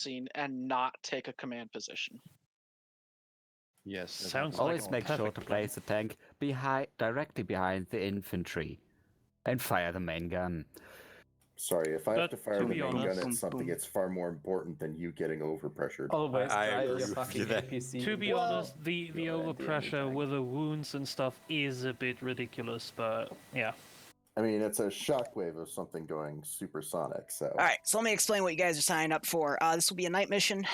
scene and not take a command position. Yes. Sounds Always like make sure perfect to plan. place the tank directly behind the infantry, and fire the main gun. Sorry, if I have But to fire to the be main gun honest- at something, it's far more important than you getting overpressured. Always I try agree your with fucking you there. APC. To be honest, the you're at the overpressure end, with the wounds and stuff is a bit ridiculous, but yeah. I mean, it's a shockwave of something going supersonic, so... All right, so let me explain what you guys are signing up for. This will be a night mission.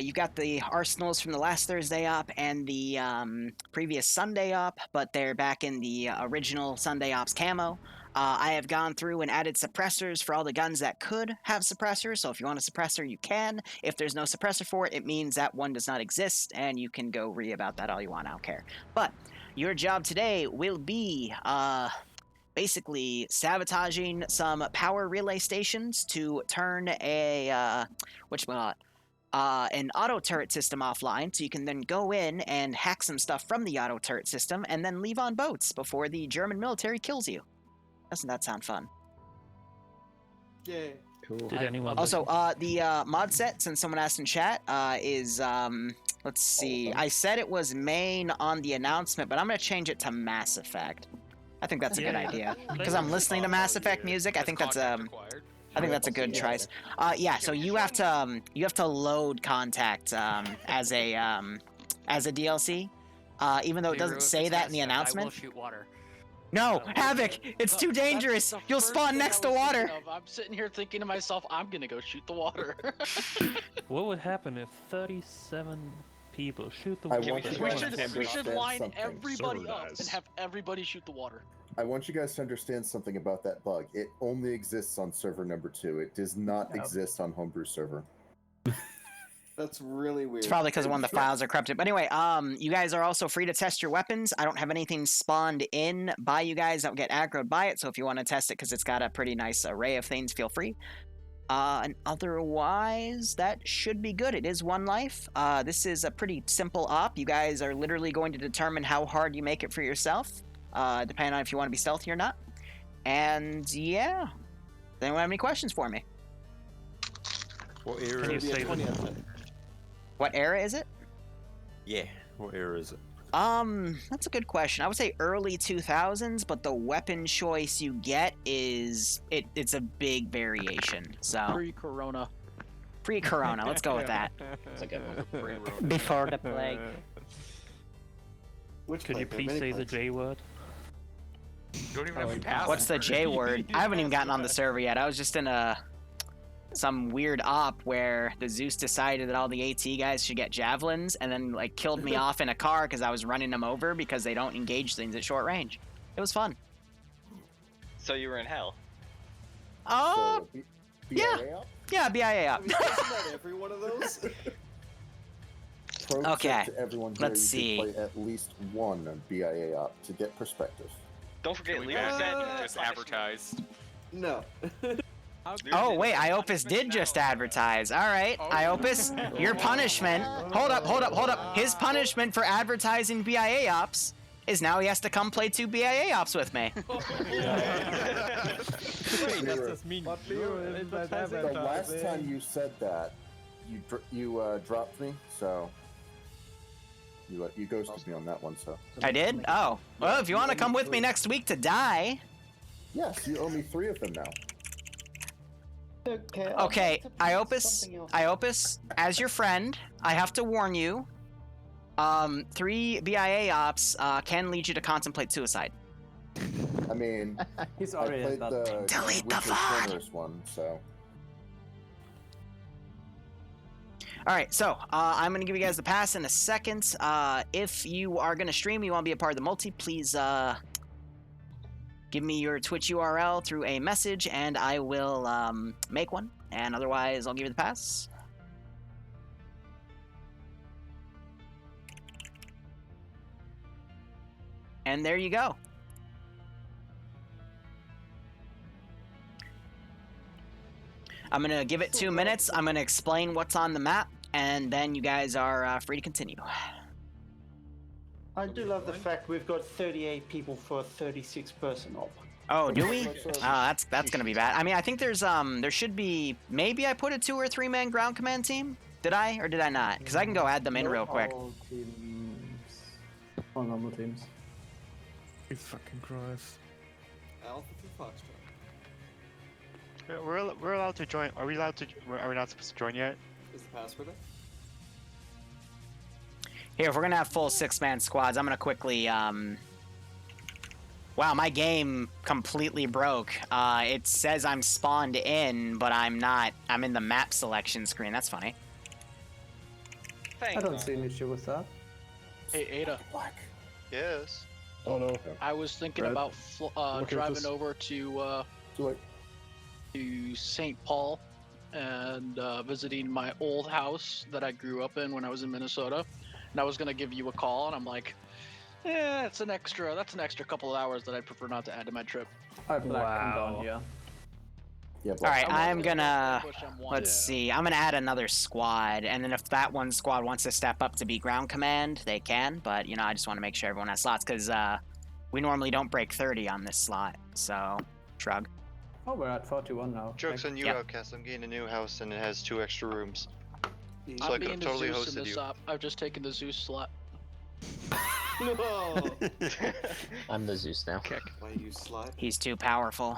You've got the arsenals from the last Thursday op and the previous Sunday op, but they're back in the original Sunday ops camo. I have gone through and added suppressors for all the guns that could have suppressors, so if you want a suppressor, you can. If there's no suppressor for it, it means that one does not exist, and you can go read about that all you want, I don't care. But your job today will be... basically sabotaging some power relay stations to turn a an auto turret system offline, so you can then go in and hack some stuff from the auto turret system and then leave on boats before the German military kills you. Doesn't that sound fun? Yay. Cool. Did anyone Also, the mod set, since someone asked in chat, is let's see. I said it was main on the announcement, but I'm gonna change it to Mass Effect. I think that's a good idea because I'm listening to Mass Effect music. I think that's a good choice. Yeah. So you have to load Contact as a DLC, even though it doesn't say that in the announcement. I will shoot water. No, Havoc! It's too dangerous. That's the You'll first spawn thing next I to was water. thinking of. I'm sitting here thinking to myself, I'm gonna go shoot the water. What would happen if 37 people shoot the I water? want you we guys should to we should understand line something. everybody Sir up does. and have everybody shoot the water. I want you guys to understand something about that bug. It only exists on server number 2. It does not exist on homebrew server. That's really weird. It's probably because one of the files are corrupted. But anyway, you guys are also free to test your weapons. I don't have anything spawned in by you guys that will get aggroed by it. So if you want to test it because it's got a pretty nice array of things, feel free. And otherwise, that should be good. It is one life. This is a pretty simple op. You guys are literally going to determine how hard you make it for yourself, depending on if you want to be stealthy or not. And yeah, does anyone have any questions for me? What era Can you is say it? that? What era is it? Yeah. What era is it? That's a good question. I would say early 2000s, but the weapon choice you get is it's a big variation. So Pre-corona. pre-corona, let's go with that. It's a good one. Before the plague. Which Could you plague? There are please many say the plagues. J word? You don't even have to pass. What's the J word? I haven't even gotten on the server yet. I was just in some weird op where the Zeus decided that all the AT guys should get javelins and then like killed me off in a car because I was running them over because they don't engage things at short range. It was fun. So you were in hell. Oh, So, yeah. BIA up? yeah, BIA I up. mean, isn't that every one of those? Pro tip Okay, to everyone here, let's you see. should play at least one BIA op to get perspective. Don't forget, We Liru said just advertised. No. Oh wait, Iopus did just advertise. All right, Iopus, your punishment. Hold up. His punishment for advertising BIA ops is now he has to come play 2 BIA ops with me. The last time you said that, you dropped me, so you ghosted me on that one. So I did? Oh, well, if you want to come with me next week to die. yes, you owe me 3 of them now. Okay, Iopus, as your friend, I have to warn you. 3 BIA ops can lead you to contemplate suicide. I mean, He's I already played at that. the Delete the Winter VOD. Corners one, so All right, so I'm gonna give you guys the pass in a second. If you are gonna stream, you want to be a part of the multi, please give me your Twitch URL through a message, and I will make one. And otherwise, I'll give you the pass. And there you go. I'm gonna give it 2 minutes. I'm gonna explain what's on the map, and then you guys are free to continue. I do love the fact we've got 38 people for a 36-person op. Oh, do we? Let's, Oh, that's gonna be bad. I mean, I think there should be, maybe I put a 2 or 3 man ground command team. Did I or did I not? Because I can go add them in real quick. All teams. All normal teams. You fucking Christ. Alpha for Foxtrot. We're allowed to join. Are we allowed to? Are we not supposed to join yet? Is the password up? Here, if we're gonna have full 6-man squads, I'm gonna quickly. Wow, my game completely broke. It says I'm spawned in, but I'm not. I'm in the map selection screen. That's funny. I don't see an issue with that. Hey, Ada. Black. Yes. Oh no. I was thinking Red. about at driving this. over to Too late. St. Paul and visiting my old house that I grew up in when I was in Minnesota. And I was gonna give you a call, and I'm like, that's an extra couple of hours that I'd prefer not to add to my trip. Alright, Black, come Wow. down here. Yeah, All Black. right, I'm Push gonna. M1. Let's see. I'm gonna add another squad, and then if that one squad wants to step up to be ground command, they can. But you know, I just want to make sure everyone has slots because we normally don't break 30 on this slot. So, shrug. Oh, we're at 41 now. Joke's on you, Yep. Outcast. I'm getting a new house and it has 2 extra rooms. So I I'm could being have the totally Zeus in hosted this you. op. I've just taken the Zeus slot. No! I'm the Zeus now. Why you slide? He's too powerful.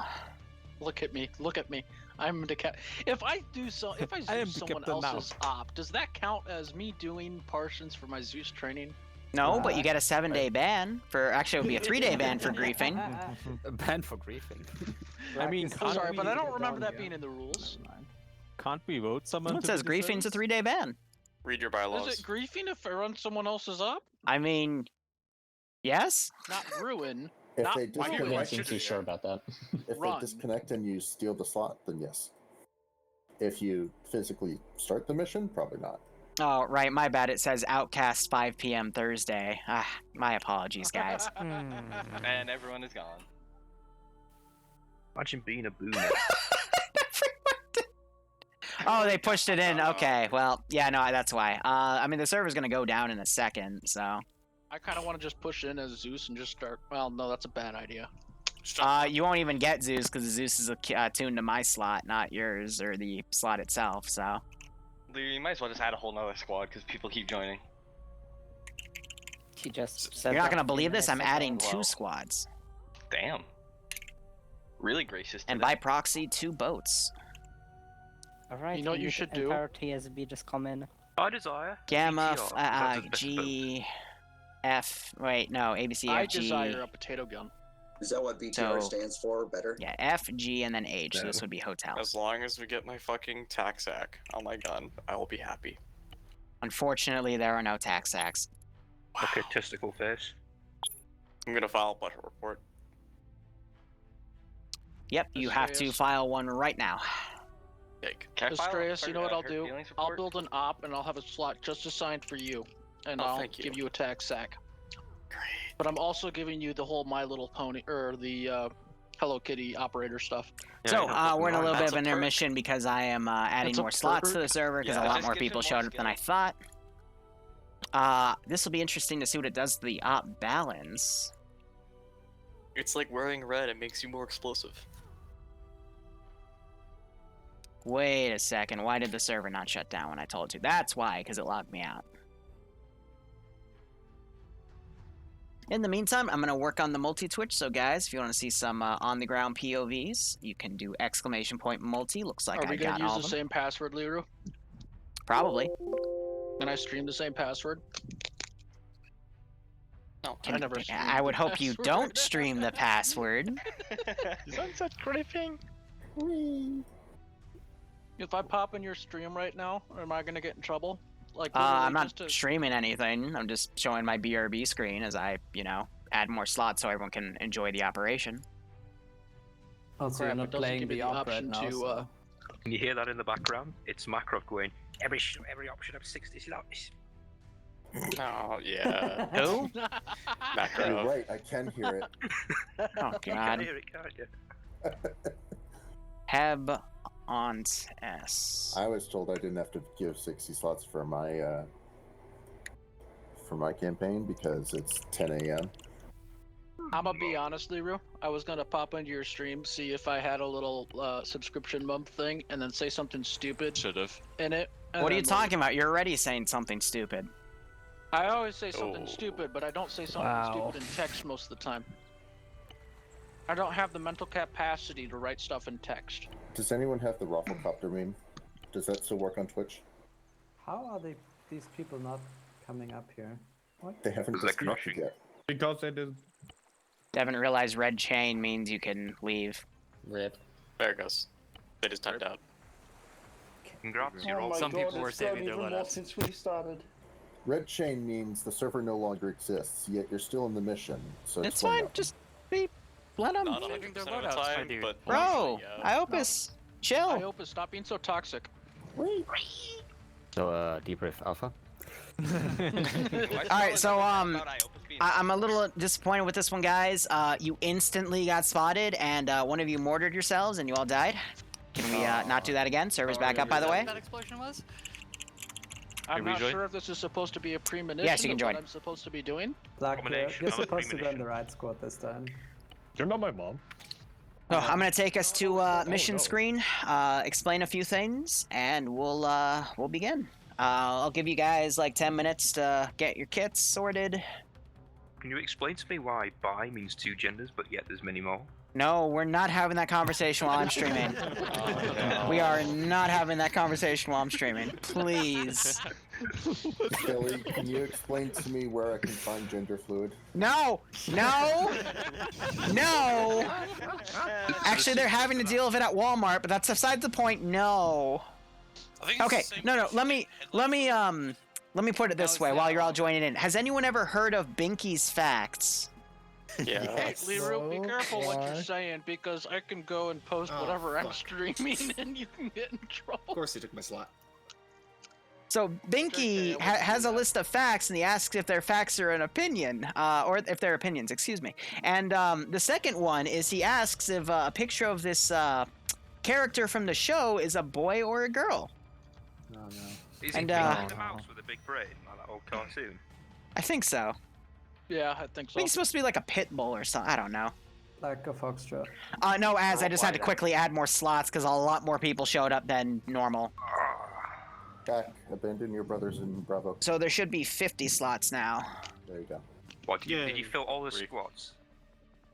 Look at me. Look at me. I'm the cat. If I am Zeus the someone captain now. else's op, does that count as me doing portions for my Zeus training? No, but you get a 7-day ban for. Actually, it would be a 3-day ban for griefing. A ban for griefing. I mean, Black I'm is sorry, still but I don't down remember that here. being in the rules. Never mind. Can't we vote someone? It to says be the griefing's a Zeus? 3-day ban. Read your bylaws. Is it griefing if I run someone else's op? I mean, yes. Not ruin. If Not they why I you don't disconnect, seem too sure about that. if run. they disconnect and you steal the slot, then yes. If you physically start the mission, probably not. Oh, right. My bad. It says Outcast 5 p.m. Thursday. Ah, my apologies, guys. And everyone is gone. Imagine being a boomer. Oh, they pushed it in. Okay. Well, yeah, no, that's why. I mean, the server's gonna go down in a second, so. I kind of want to just push in as Zeus and just start. Well, no, that's a bad idea. You won't even get Zeus because Zeus is tuned to my slot, not yours or the slot itself. So. You might as well just add a whole nother squad because people keep joining. He just said You're not that gonna believe in a this. I'm second. adding 2 Wow. squads, Damn. Really gracious. and today. by proxy, 2 boats. Alright, You know what you should do? Entire TSB just come in. I desire. Gamma, BTR, that is best G, F. Wait, no, A B C I F G. desire a potato gun. Is that what BTR So- stands for? Better? Yeah, F, G, and then H. So this would be hotels. As long as we get my fucking tax sack on my gun, I will be happy. Unfortunately, there are no tax sacks. Okay, testicle face. I'm gonna file a budget report. Yep, you have to Astreus. file one right now. Cake. Can I file a Astreus, you know what I'll hurt do? feelings I'll report? build an op and I'll have a slot just assigned for you, and Oh, I'll thank you. give you a tax sack. Great. But I'm also giving you the whole My Little Pony or the Hello Kitty operator stuff. So we're in a little bit That's of a an perk. intermission because I am adding That's a more slots to perk? the server because Yeah, a lot just more gives him people more showed up than I skill. thought. This will be interesting to see what it does to the op balance. It's like wearing red, it makes you more explosive. Wait a second, why did the server not shut down when I told you? That's why, because it logged me out. In the meantime, I'm going to work on the multi-twitch, so guys, if you want to see some on-the-ground POVs, you can do !multi. Looks like Are I we got gonna use all the of them. same password, Liru? Probably. Can I stream the same password? No, I never streamed I would the hope you password. don't stream the password. Sunset griefing. If I pop in your stream right now, am I gonna get in trouble? Like, I'm literally not just to- streaming anything. I'm just showing my BRB screen as I, add more slots so everyone can enjoy the operation. Also, Crap, you're it not doesn't playing give me the the op right option now, to, so... Can you hear that in the background? It's Macro going, every option of 60 slots. Oh, yeah. Who? You're Macro. right, I can hear it. Oh, You can God. hear it, can't you? Heb on S. I was told I didn't have to give 60 slots for my campaign because it's 10 a.m. I'm gonna be honest, Liru. I was gonna pop into your stream, see if I had a little subscription month thing, and then say something stupid. Should've. In it. What are you talking about? You're already saying something stupid. I always say something stupid, but I don't say something Wow. stupid in text most of the time. I don't have the mental capacity to write stuff in text. Does anyone have the Rafflecopter meme? Does that still work on Twitch? How are these people not coming up here? What? They haven't disconnected yet. Because they did. Haven't realized red chain means you can leave. Rip. There it goes. They just typed out. Congrats, Oh my God, it's grown even more since we started. Red chain means the server no longer exists, yet you're still in the mission. So It's fine. Just let them. Not 100% of the time, but Bro, mostly, Iopus, chill. Iopus, stop being so toxic. So, debrief alpha. Alright, so I'm a little disappointed with this one, guys. You instantly got spotted, and one of you mortared yourselves, and you all died. Can we not do that again? Server's back up, by the way. That explosion was? I'm Can we not join? sure if this is supposed to be a premonition Yes, you can of join. what I'm supposed to be doing. Like, Combination you're of a supposed to be on premonition. the right squad this time. You're not my mom. So I'm gonna take us to mission screen, explain a few things, and we'll begin. I'll give you guys like 10 minutes to get your kits sorted. Can you explain to me why bi means two genders, but yet there's many more? No, we're not having that conversation while I'm streaming. We are not having that conversation while I'm streaming. Please. Billy, can you explain to me where I can find gender fluid? No! No! No! Actually, they're having to deal with it at Walmart, but that's beside the point. No. Okay, no. Let me put it this way while you're all joining in. Has anyone ever heard of Binky's Facts? Yeah. Hey, Liru, be careful what Why? you're saying, because I can go and post whatever I'm streaming, and you can get in trouble. Of course he took my slot. So Binky has a list of facts, and he asks if their facts are an opinion, or if they're opinions, excuse me. And the second one is he asks if a picture of this character from the show is a boy or a girl. Oh no. Is And, it Mickey the Mouse with a big brain, like that old cartoon? I think so. Yeah, I think I so. think it's supposed to be like a pit bull or something. I don't know. Like a foxtrot. No, I just had to quickly add more slots because a lot more people showed up than normal. Back, abandon your brothers in Bravo. So there should be 50 slots now. There you go. What, did you fill all the squads?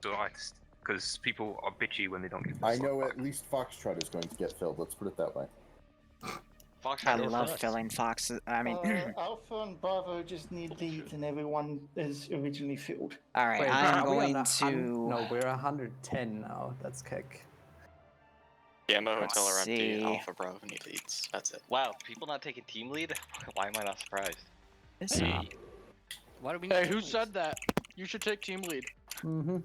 Because people are bitchy when they don't get the I slot know back. at least Foxtrot is going to get filled, let's put it that way. I love filling foxes. I mean, Alpha and Bravo just need leads, and everyone is originally filled. all right, Wait, I'm are we on going to. No, we're 110 now. That's kick. Gamma Hotel are empty. see. Alpha Bravo need leads. That's it. Wow, people not taking team lead? Why am I not surprised? Hey. Why do we Hey, need who to- said that? You should take team lead. Mm-hmm.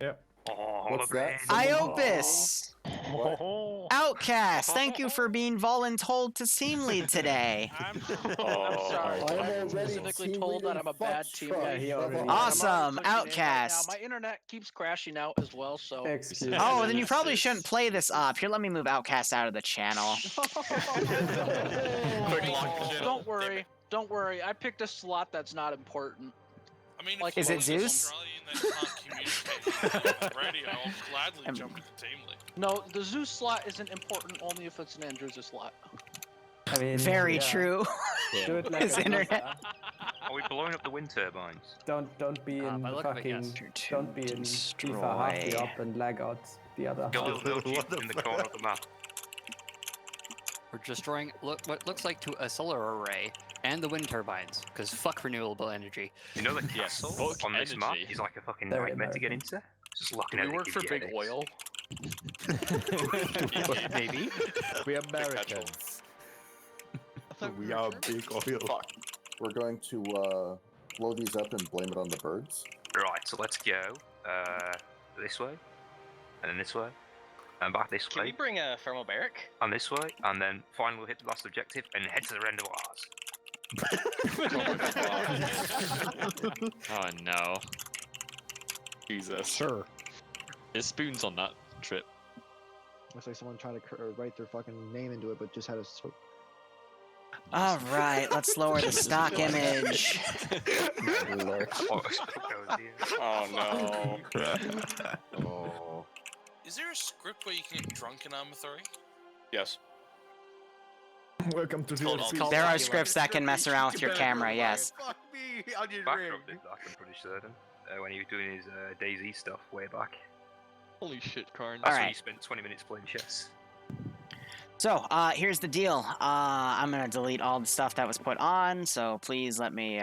Yep. Oh, What's that? Iopus! What? Outcast, thank you for being voluntold to team lead today. I'm Oh, sorry. I'm but I already was specifically team told that leader I'm a bad team Foxtrot. lead. he already- I'm Awesome, already clicking in right Outcast. now. My internet keeps crashing out as well, so. Excuse me. Oh, then you probably shouldn't play this up. Here, let me move Outcast out of the channel. Don't worry. Don't worry. I picked a slot that's not important. I mean, Like, is it Zeus? Ready, I'll gladly jump into team league. No, the Zeus slot isn't important only if it's an Andrews slot. I mean, Very yeah. true. Do it like His a internet. Are we blowing up the wind turbines? Don't be in by look of it, fucking. yes. Don't be in FIFA half the up and lag out the other Go half. in the corner of the map. We're destroying what looks like to a solar array and the wind turbines, because fuck renewable energy. You know the castle fuck on this map energy. is like a fucking Very nightmare to get American. into? Just looking Do at we it. work gives for you Big headaches. Oil? Maybe. We Americans. We are big oil. We're going to blow these up and blame it on the birds. Right, so let's go this way, and then this way, and back this Can we way, bring a thermobaric? and this way, and then finally we'll hit the last objective and head to the reservoirs. Oh no. Jesus. Sure. There's spoons on that trip. Looks like someone tried to write their fucking name into it, but just had a All right, let's lower the stock image. Oh no. Oh. Is there a script where you can get drunk in Arma 3? Yes. Welcome to Hold on. DLC. There are scripts that can mess around with your camera, yes. Fuck me, onion ring. Backdrop did that, I'm pretty certain. When he was doing his DayZ stuff way back. Holy shit, Karn. That's when Alright. he spent 20 minutes playing chess. So, here's the deal. I'm gonna delete all the stuff that was put on, so please let me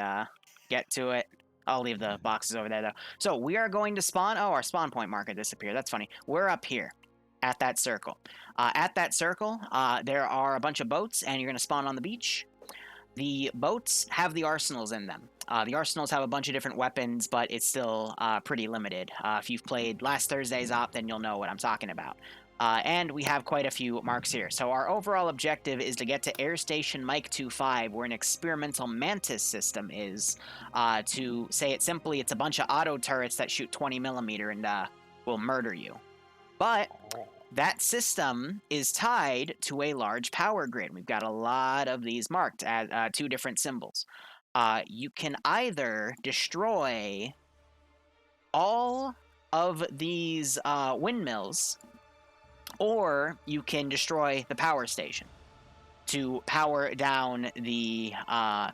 get to it. I'll leave the boxes over there, though. So, we are going to spawn... Oh, our spawn point marker disappeared. That's funny. We're up here at that circle. At that circle, there are a bunch of boats, and you're going to spawn on the beach. The boats have the arsenals in them. The arsenals have a bunch of different weapons, but it's still pretty limited. If you've played last Thursday's op, then you'll know what I'm talking about. And we have quite a few marks here. So our overall objective is to get to Air Station Mike 25, where an experimental Mantis system is. To say it simply, it's a bunch of auto turrets that shoot 20mm and will murder you. But that system is tied to a large power grid. We've got a lot of these marked at 2 different symbols. You can either destroy all of these windmills, or you can destroy the power station to power down the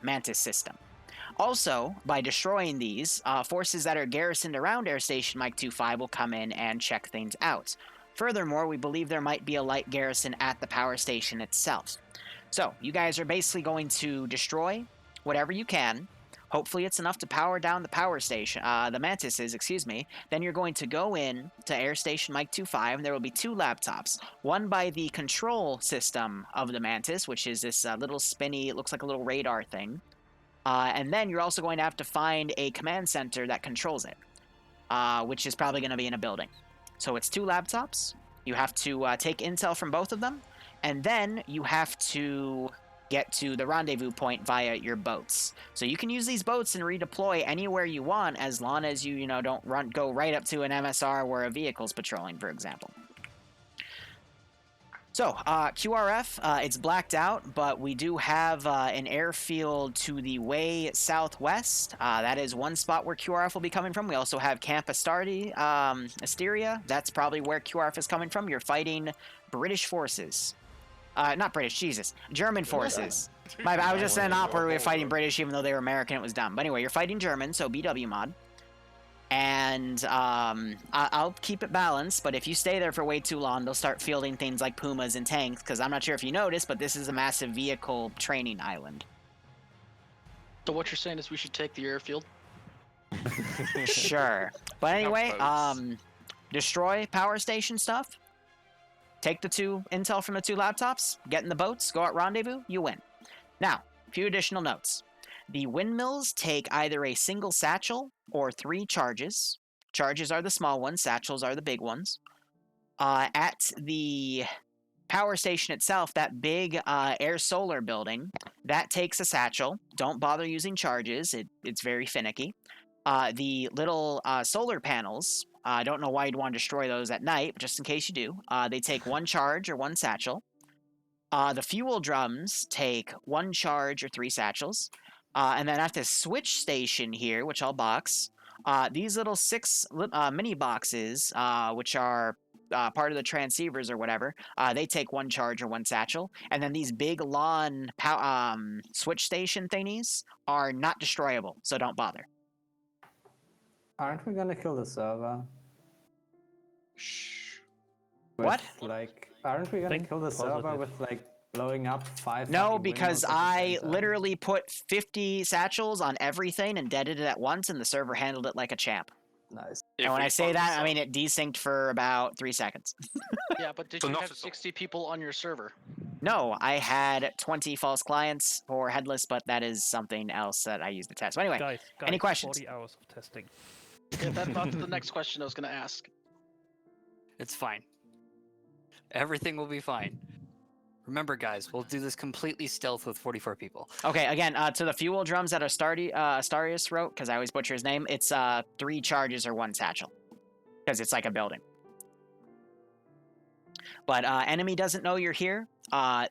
Mantis system. Also, by destroying these, forces that are garrisoned around Air Station Mike 25 will come in and check things out. Furthermore, we believe there might be a light garrison at the power station itself. So, you guys are basically going to destroy whatever you can. Hopefully it's enough to power down the power station, the Mantises, excuse me. Then you're going to go in to Air Station Mike 25, and there will be 2 laptops. One by the control system of the Mantis, which is this little spinny, it looks like a little radar thing. And then you're also going to have to find a command center that controls it, which is probably going to be in a building. So it's 2 laptops. You have to take intel from both of them, and then you have to get to the rendezvous point via your boats. So you can use these boats and redeploy anywhere you want, as long as you don't go right up to an MSR where a vehicle's patrolling, for example. So, QRF, it's blacked out, but we do have an airfield to the way southwest. That is one spot where QRF will be coming from. We also have Camp Asteria. That's probably where QRF is coming from. You're fighting British forces. Not British, Jesus. German forces. I was just in an op where we were fighting British, even though they were American. It was dumb. But anyway, you're fighting German, so BW mod. And I'll keep it balanced, but if you stay there for way too long, they'll start fielding things like Pumas and tanks, because I'm not sure if you noticed, but this is a massive vehicle training island. So what you're saying is we should take the airfield? Sure. But anyway, destroy power station stuff. Take the 2 intel from the 2 laptops, get in the boats, go at rendezvous, you win. Now, a few additional notes. The windmills take either a single satchel or 3 charges. Charges are the small ones, satchels are the big ones. At the power station itself, that big air solar building, that takes a satchel. Don't bother using charges, it's very finicky. The little solar panels, I don't know why you'd want to destroy those at night, but just in case you do, they take 1 charge or 1 satchel. The fuel drums take 1 charge or 3 satchels. And then at this switch station here, which I'll box, these little 6 mini boxes, which are part of the transceivers or whatever, they take 1 charge or 1 satchel. And then these big lawn switch station thingies are not destroyable, so don't bother. Aren't we gonna kill the server? What? Aren't we gonna kill the server with blowing up 5? No, because I literally put 50 satchels on everything and deaded it at once, and the server handled it like a champ. Nice. And when I say that, I mean it desynced for about 3 seconds. Yeah, but did you have 60 people on your server? No, I had 20 false clients for headless, but that is something else that I used to test. But anyway, guys, any questions? 40 hours of testing. Yeah, that's the next question I was going to ask. It's fine. Everything will be fine. Remember, guys, we'll do this completely stealth with 44 people. Okay, again, to the fuel drums that Astarius wrote, because I always butcher his name, it's 3 charges or 1 satchel. Because it's like a building. But enemy doesn't know you're here.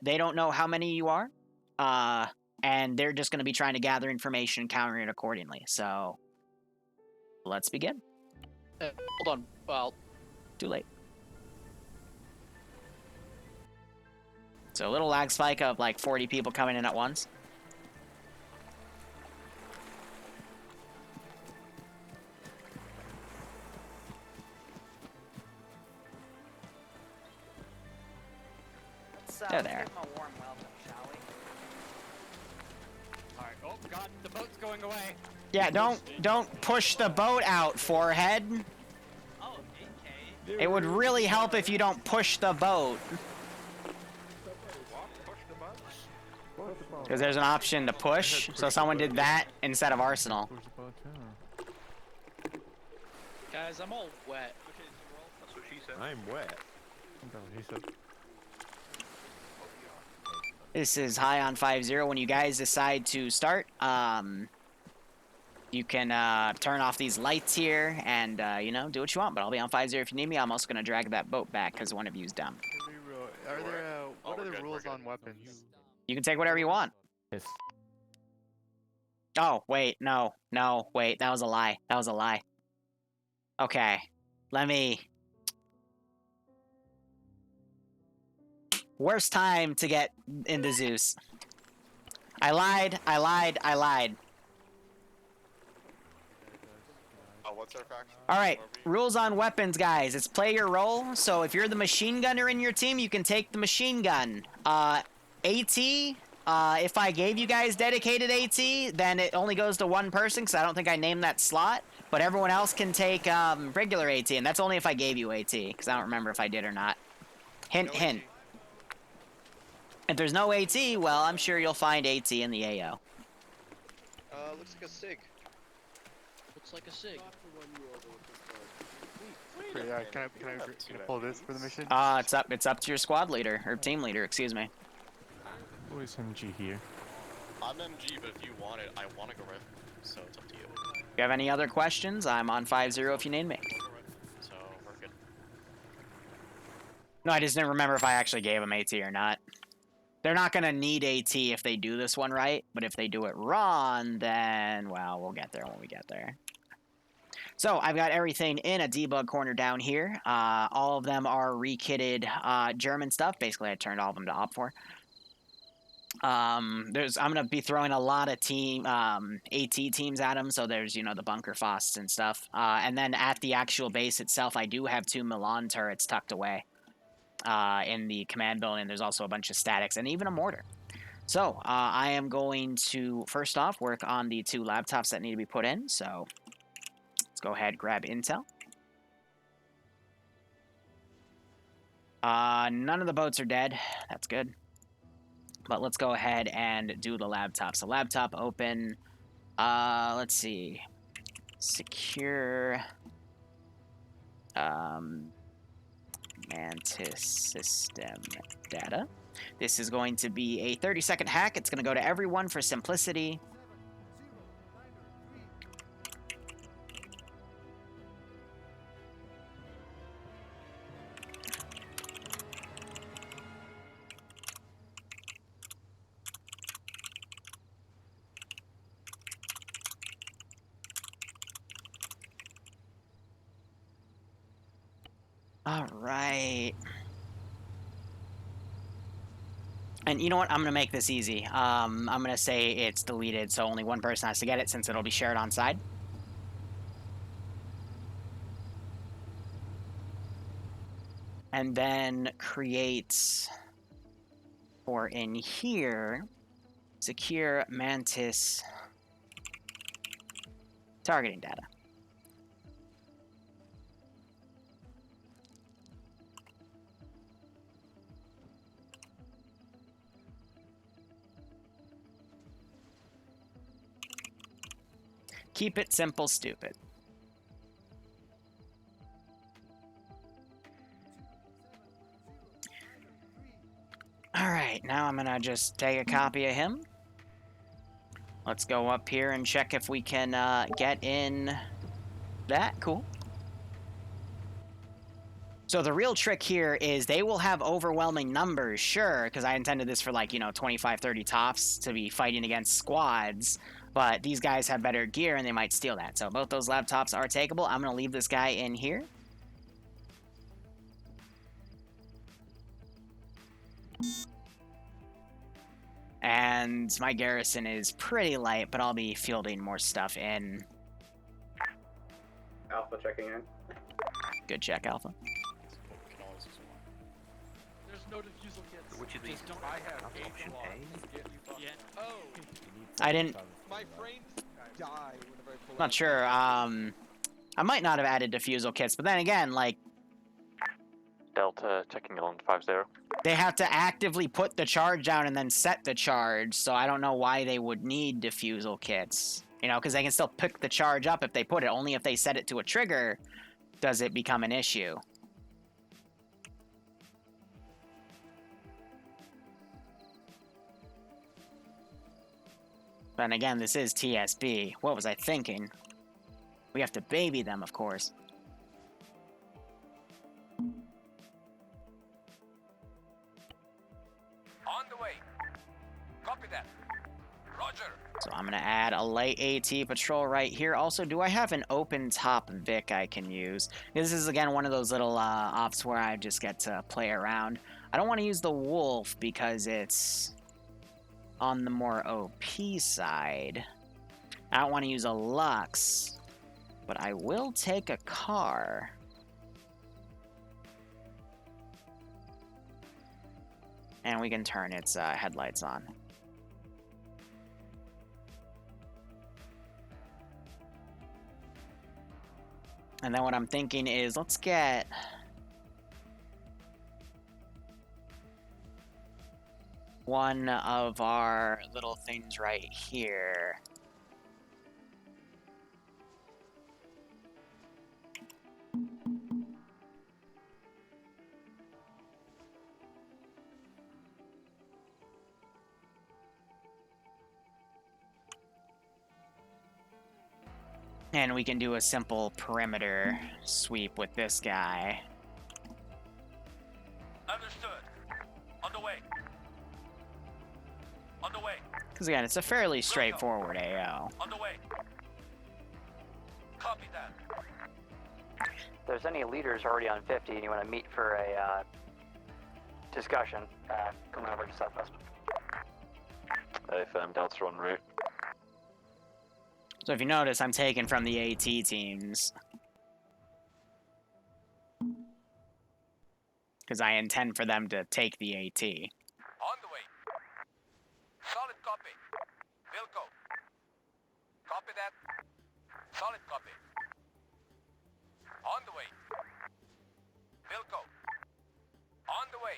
They don't know how many you are. and they're just going to be trying to gather information and counter it accordingly. So, let's begin. Hold on. Well, too late. So a little lag spike of like 40 people coming in at once. They're there. Give him a warm welcome, shall we? Alright, oh god, the boat's going away. Yeah, don't push the boat out, forehead. Oh, okay. It would really help if you don't push the boat. Because there's an option to push, so someone did that instead of Arsenal. guys, I'm all wet. That's what she said. I'm wet. This is High on 5-0. When you guys decide to start, you can turn off these lights here and, you know, do what you want. But I'll be on 5-0 if you need me. I'm also going to drag that boat back because one of you's dumb. Are there, what are the rules on weapons? You can take whatever you want. Yes. Oh, wait, no, wait, that was a lie. That was a lie. Okay, let me... Worst time to get into Zeus. I lied. What's our faction? Alright, rules on weapons, guys. It's play your role. So if you're the machine gunner in your team, you can take the machine gun. AT, if I gave you guys dedicated AT, then it only goes to one person, because I don't think I named that slot. But everyone else can take regular AT, and that's only if I gave you AT, because I don't remember if I did or not. Hint, hint. If there's no AT, well, I'm sure you'll find AT in the AO. Looks like a SIG. Looks like a SIG. Yeah, can I pull this for the mission? It's up to your squad leader, or team leader, excuse me. Who is MG here? I'm MG, but if you want it, I want to go rifle, so it's up to you. If you have any other questions, I'm on 5-0 if you need me. So, we're good. No, I just didn't remember if I actually gave them AT or not. They're not going to need AT if they do this one right, but if they do it wrong, then, well, we'll get there when we get there. So, I've got everything in a debug corner down here. All of them are re-kitted German stuff. Basically, I turned all of them to OP4. I'm going to be throwing a lot of AT teams at them, so there's, you know, the bunker fosts and stuff. And then at the actual base itself, I do have 2 Milan turrets tucked away. In the command building, there's also a bunch of statics and even a mortar. So, I am going to, first off, work on the 2 laptops that need to be put in. So, let's go ahead, grab intel. None of the boats are dead. That's good. But let's go ahead and do the laptop. So, laptop open. Let's see. Secure. Mantis system data. This is going to be a 30-second hack. It's going to go to everyone for simplicity. All right. And you know what? I'm going to make this easy. I'm going to say it's deleted, so only one person has to get it since it'll be shared on side. And then create, or in here, secure Mantis targeting data. Keep it simple, stupid. Alright, now I'm gonna just take a copy of him. Let's go up here and check if we can get in that. Cool. So the real trick here is they will have overwhelming numbers, sure, because I intended this for like, 25, 30 tops to be fighting against squads, but these guys have better gear and they might steal that. So both those laptops are takeable. I'm going to leave this guy in here. And my garrison is pretty light, but I'll be fielding more stuff in. Alpha checking in. Good check, Alpha. There's no diffusal kits. Which of these? I have option Oh. I didn't. My frames die whenever I pull Not sure. I might not have added diffusal kits, but then again, like, Delta checking on 50. they have to actively put the charge down and then set the charge, so I don't know why they would need diffusal kits. Because they can still pick the charge up if they put it. Only if they set it to a trigger does it become an issue. But again, this is TSB. What was I thinking? We have to baby them, of course. On the way. Copy that. Roger. So I'm going to add a light AT patrol right here. Also, do I have an open top Vic I can use? This is, again, one of those little ops where I just get to play around. I don't want to use the Wolf because it's on the more OP side. I don't want to use a Lux, but I will take a car. And we can turn its headlights on. And then what I'm thinking is, let's get one of our little things right here. And we can do a simple perimeter sweep with this guy. Understood. On the way. On the way. Because again, it's a fairly straightforward AO. On the way. Copy that. If there's any leaders already on 50 and you want to meet for a discussion, come over to Southwest. If Delta en route. So if you notice, I'm taking from the AT teams. Because I intend for them to take the AT. On the way. Solid copy. Wilco. Copy that. Solid copy. On the way. Wilco. On the way.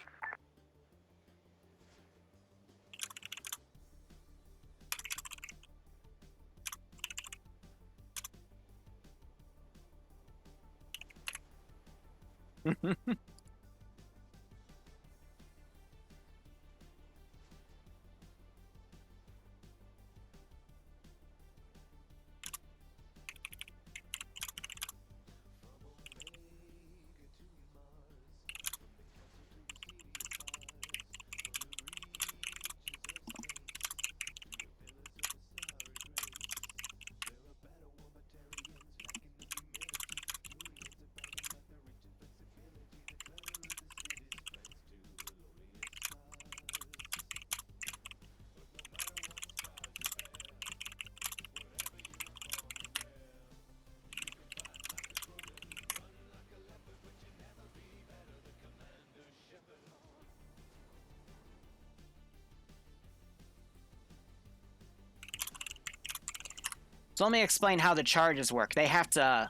So let me explain how the charges work. They have to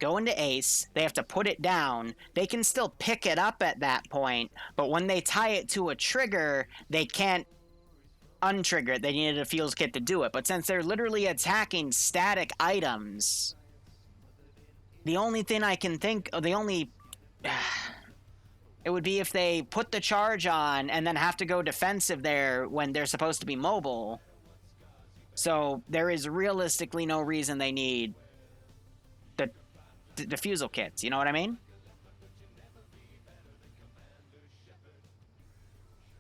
go into Ace, they have to put it down, they can still pick it up at that point, but when they tie it to a trigger, they can't untrigger it. They need a fuse kit to do it. But since they're literally attacking static items, the only thing I can think of, it would be if they put the charge on and then have to go defensive there when they're supposed to be mobile. So there is realistically no reason they need the defusal kits. You know what I mean?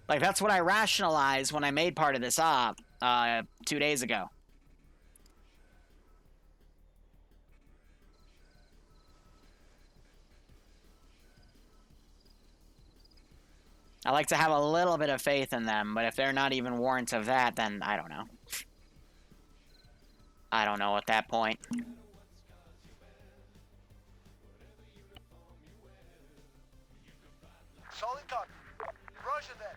Like, that's what I rationalized when I made part of this op 2 days ago. I like to have a little bit of faith in them, but if they're not even warrant of that, then I don't know. I don't know at that point. Solid copy. Roger that.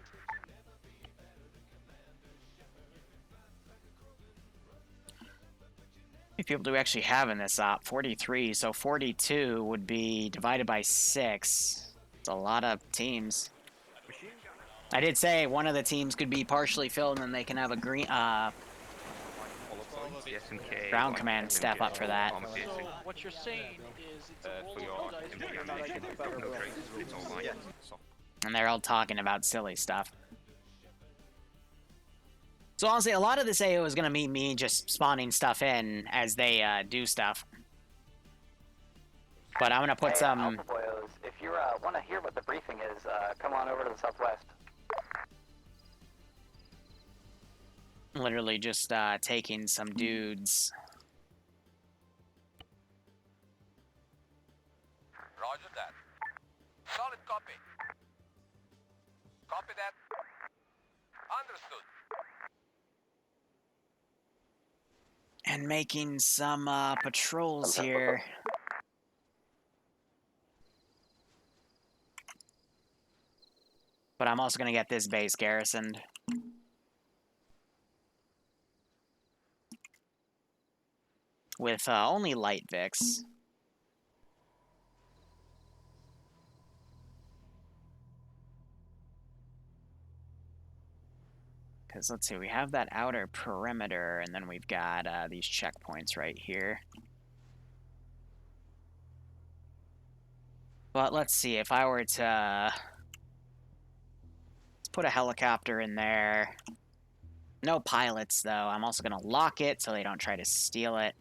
How many people do we actually have in this op? 43, so 42 would be divided by 6. It's a lot of teams. I did say one of the teams could be partially filled and then they can have a green, ground command step up for that. So what you're saying is it's a roll of the dice, but you're not getting better rolls. And they're all talking about silly stuff. So honestly, a lot of this AO is going to be me just spawning stuff in as they do stuff. But I'm going to put some... Alpha Boyos, if you want to hear what the briefing is, come on over to the southwest. Literally just taking some dudes. Roger that. Solid copy. Copy that. Understood. And making some patrols here. But I'm also going to get this base garrisoned. With only light Vix. Because let's see, we have that outer perimeter, and then we've got these checkpoints right here. But let's see, if I were to... Let's put a helicopter in there. No pilots, though. I'm also going to lock it so they don't try to steal it.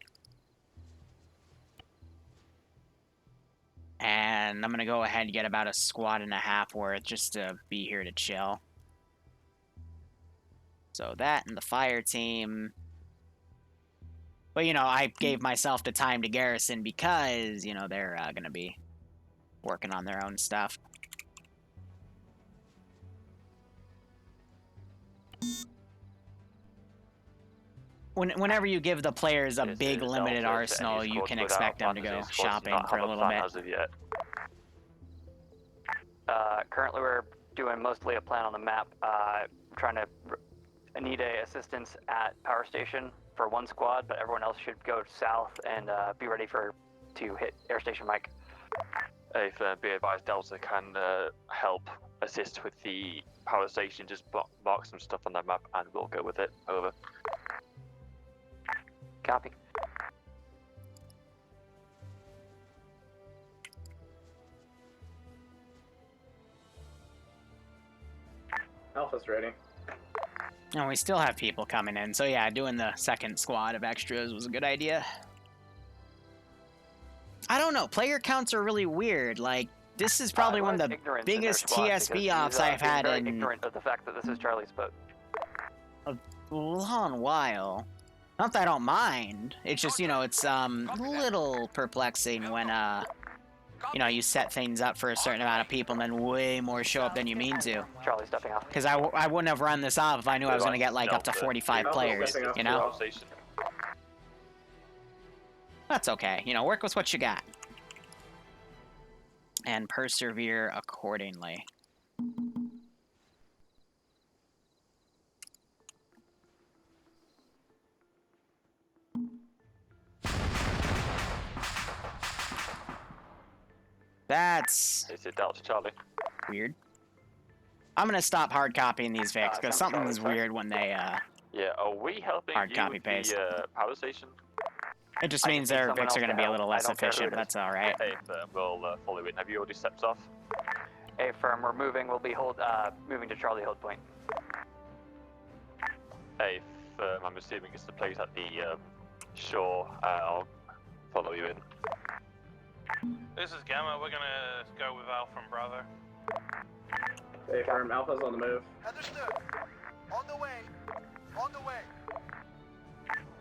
And I'm going to go ahead and get about a squad and a half worth just to be here to chill. So that and the fire team. But, you know, I gave myself the time to garrison because, you know, they're going to be working on their own stuff. Whenever you give the players a big limited arsenal, you can expect them to go shopping for a little bit. As of yet. Currently, we're doing mostly a plan on the map. Trying to need assistance at power station for one squad, but everyone else should go south and be ready to hit air station Mike. If be advised, Delta can help assist with the power station. Just mark some stuff on that map, and we'll go with it. Over. Copy. Alpha's ready. And we still have people coming in, so yeah, doing the second squad of extras was a good idea. I don't know, player counts are really weird. Like, this is probably one of the biggest TSB ops I've had in ignorant of the fact that this is Charlie's boat. A long while. Not that I don't mind. It's just, you know, it's a little perplexing when you know, you set things up for a certain amount of people and then way more show up than you mean to. Charlie stepping off. Because I wouldn't have run this off if I knew I was going to get like up to 45 players, you know? That's okay. You know, work with what you got. And persevere accordingly. That's... Is it Delta Charlie? Weird. I'm gonna stop hard copying these Vics, because something's weird when they, Yeah, are we helping hard you copy with paste. the power station? It just means their Vics are gonna be a little less efficient, but that's alright. Hey, we'll follow in. Have you already stepped off? Hey, firm, we're moving. We'll be moving to Charlie hold point. Hey, I'm assuming it's the place at the shore. I'll follow you in. This is Gamma. We're gonna go with Alpha and Bravo. Hey, firm. Alpha's on the move. Understood. On the way. On the way.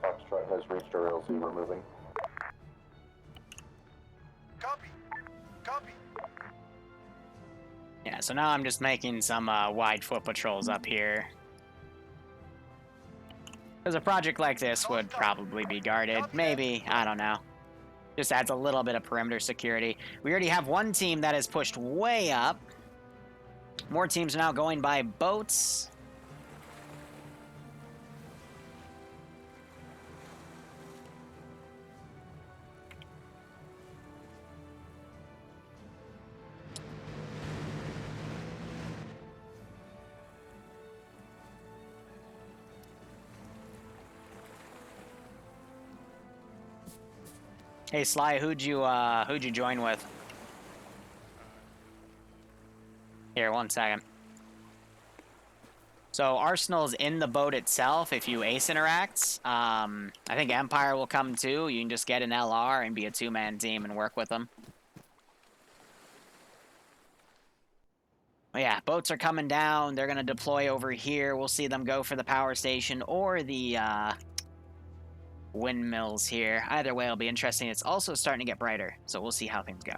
Foxtrot has reached our LZ. We're moving. Copy. Copy. Yeah, so now I'm just making some wide foot patrols up here. Because a project like this would probably be guarded. Maybe, I don't know. Just adds a little bit of perimeter security. We already have one team that has pushed way up. More teams are now going by boats. Hey Sly, who'd you join with? Here, 1 second. So Arsenal's in the boat itself if you ace interacts. I think Empire will come too. You can just get an LR and be a 2-man team and work with them. But yeah, boats are coming down. They're going to deploy over here. We'll see them go for the power station or the windmills here. Either way, it'll be interesting. It's also starting to get brighter, so we'll see how things go.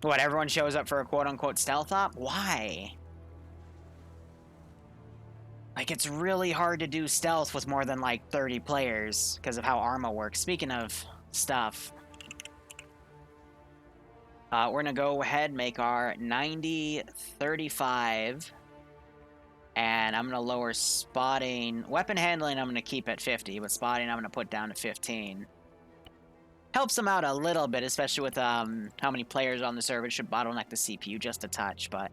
What, everyone shows up for a quote-unquote stealth op? Why? Like, it's really hard to do stealth with more than, like, 30 players because of how Arma works. Speaking of stuff, we're going to go ahead and make our 90-35. And I'm going to lower spotting. Weapon handling, I'm going to keep at 50, but spotting, I'm going to put down to 15. Helps them out a little bit, especially with how many players on the server. It should bottleneck the CPU just a touch, but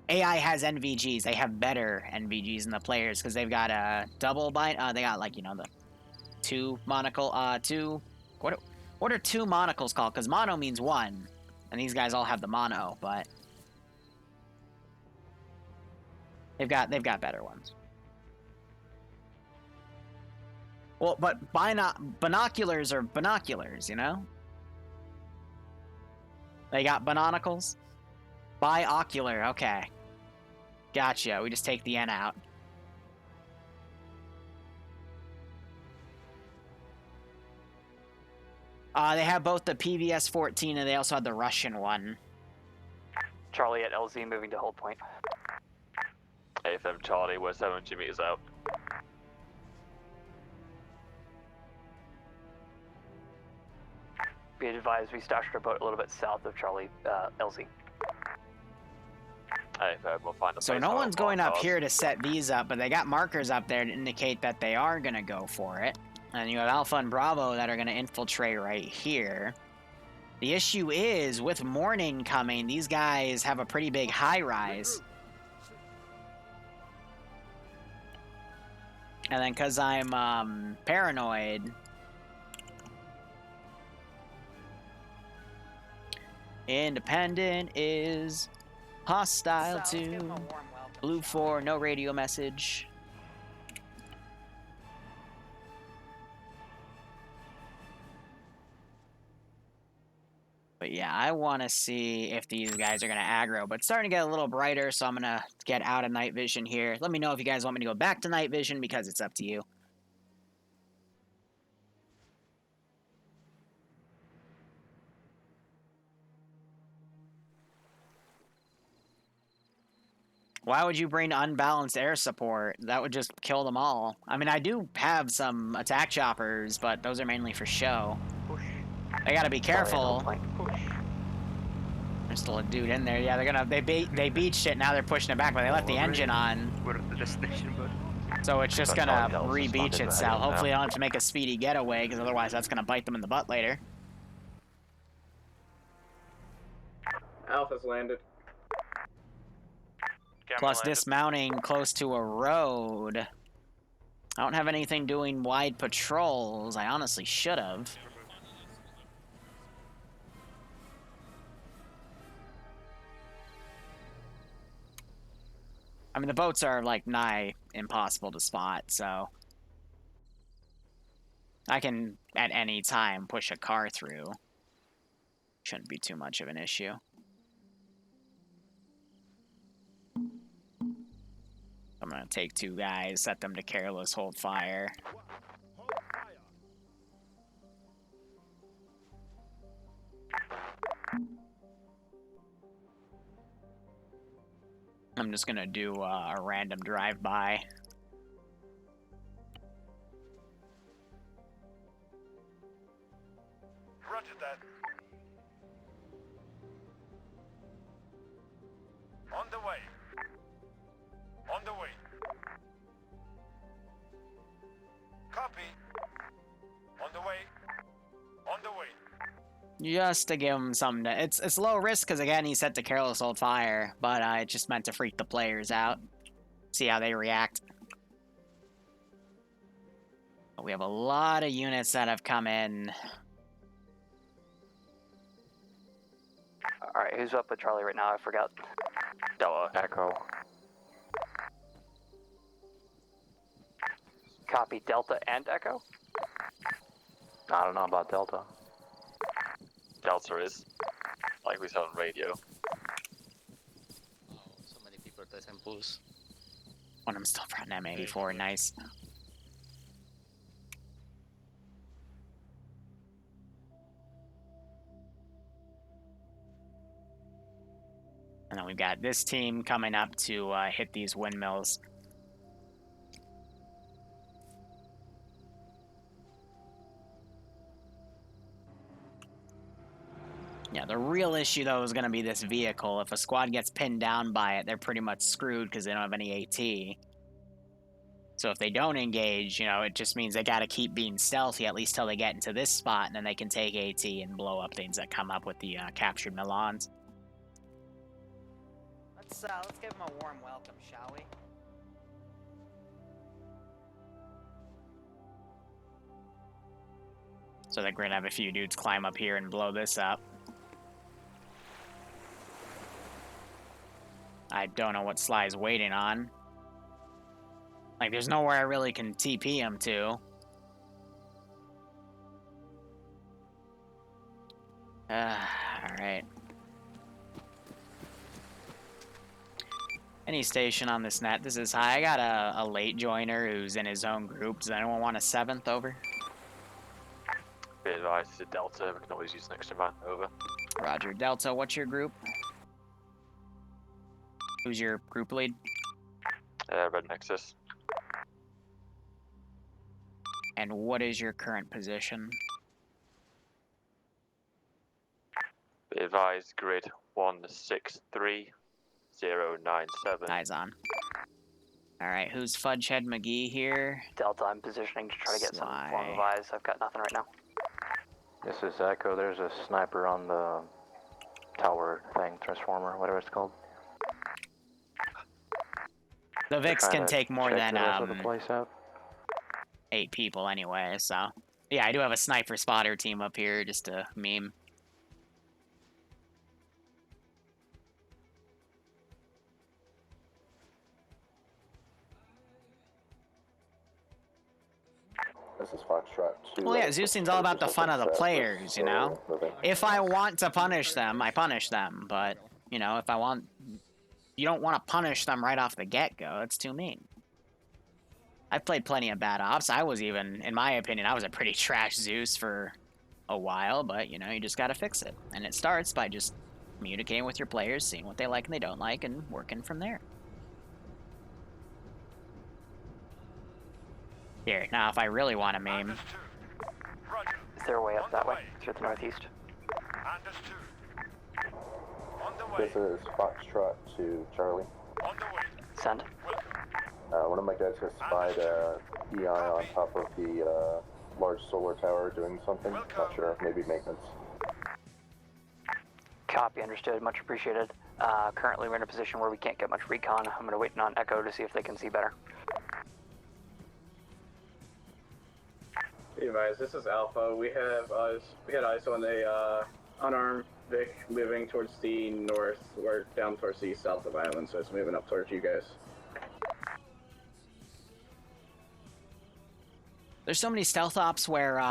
AI has NVGs. They have better NVGs than the players because they've got a double bind. They got, like, you know, the two monocle, what are two monocles called? Because mono means one, and these guys all have the mono, but they've got better ones. Well, but binoculars are binoculars, you know? They got binoculars? Biocular, okay. Gotcha, we just take the N out. They have both the PVS-14 and they also had the Russian one. Charlie at LZ moving to hold point. AFM Charlie, we're 70 meters out. Be advised, we stashed our boat a little bit south of Charlie, LZ. AFM, we'll find a So place no for one's our going up cars. here to set these up, but they got markers up there to indicate that they are going to go for it. And you have Alpha and Bravo that are going to infiltrate right here. The issue is, with morning coming, these guys have a pretty big high-rise. And then because I'm paranoid, Independent is hostile to Blue 4, no radio message. But yeah, I want to see if these guys are going to aggro. But it's starting to get a little brighter, so I'm going to get out of night vision here. Let me know if you guys want me to go back to night vision, because it's up to you. Why would you bring unbalanced air support? That would just kill them all. I mean, I do have some attack choppers, but those are mainly for show. They gotta be careful. There's still a dude in there. Yeah, they're gonna. They beached it. Now they're pushing it back, but they left the engine on. We're at the destination, bud. So it's just gonna re-beach itself. Hopefully, I don't have to make a speedy getaway, because otherwise, that's gonna bite them in the butt later. Alpha's landed. Plus, dismounting close to a road. I don't have anything doing wide patrols. I honestly should have. I mean, the boats are, like, nigh impossible to spot, so I can, at any time, push a car through. Shouldn't be too much of an issue. I'm gonna take 2 guys, set them to careless, hold fire. I'm just gonna do a random drive-by. Roger that. On the way. On the way. Copy. On the way. On the way. Just to give him something to... It's low risk, because again, he's set to careless hold fire, but it just meant to freak the players out. See how they react. We have a lot of units that have come in. Alright, who's up with Charlie right now? I forgot. Delta. Echo. Copy Delta and Echo? I don't know about Delta. Delta is, like we said on radio. Oh, so many people at the same booth. One of them still running M84, nice. And then we've got this team coming up to hit these windmills. Yeah, the real issue, though, is going to be this vehicle. If a squad gets pinned down by it, they're pretty much screwed because they don't have any AT. So if they don't engage, you know, it just means they got to keep being stealthy, at least till they get into this spot, and then they can take AT and blow up things that come up with the captured Milans. Let's give them a warm welcome, shall we? So they're going to have a few dudes climb up here and blow this up. I don't know what Sly's waiting on. Like, there's nowhere I really can TP him to. Alright. Any station on this net, this is high. I got a late joiner who's in his own group. Does anyone want a 7th over? Be advised to Delta, we can always use an extra man, over. Roger. Delta, what's your group? Who's your group lead? Red Nexus. And what is your current position? Be advised, grid 163097. Eyes on. Alright, who's Fudgehead McGee here? Delta, I'm positioning to try to get some form of eyes. I've got nothing right now. This is Echo. There's a sniper on the tower thing, transformer, whatever it's called. The VIX can take more than the rest of the place out. 8 people anyway, so... Yeah, I do have a sniper spotter team up here, just to meme. This is Foxtrot 2. Well, yeah, Zeusing's all about the fun of the players, you know? If I want to punish them, I punish them, but, you know, if I want... You don't want to punish them right off the get-go, that's too mean. I've played plenty of bad ops. I was even, in my opinion, I was a pretty trash Zeus for a while, but, you know, you just gotta fix it. And it starts by just communicating with your players, seeing what they like and they don't like, and working from there. Here, now if I really want to meme... Is there a way up that way, through the northeast? This is Foxtrot to Charlie. Send. One of my guys has spied EI on top of the large solar tower doing something. Not sure, maybe maintenance. Copy, understood, much appreciated. Currently we're in a position where we can't get much recon. I'm gonna wait on Echo to see if they can see better. Be advised, this is Alpha. We had eyes on a unarmed Vic moving towards the north. We're down towards the south of Island, so it's moving up towards you guys. There's so many stealth ops where,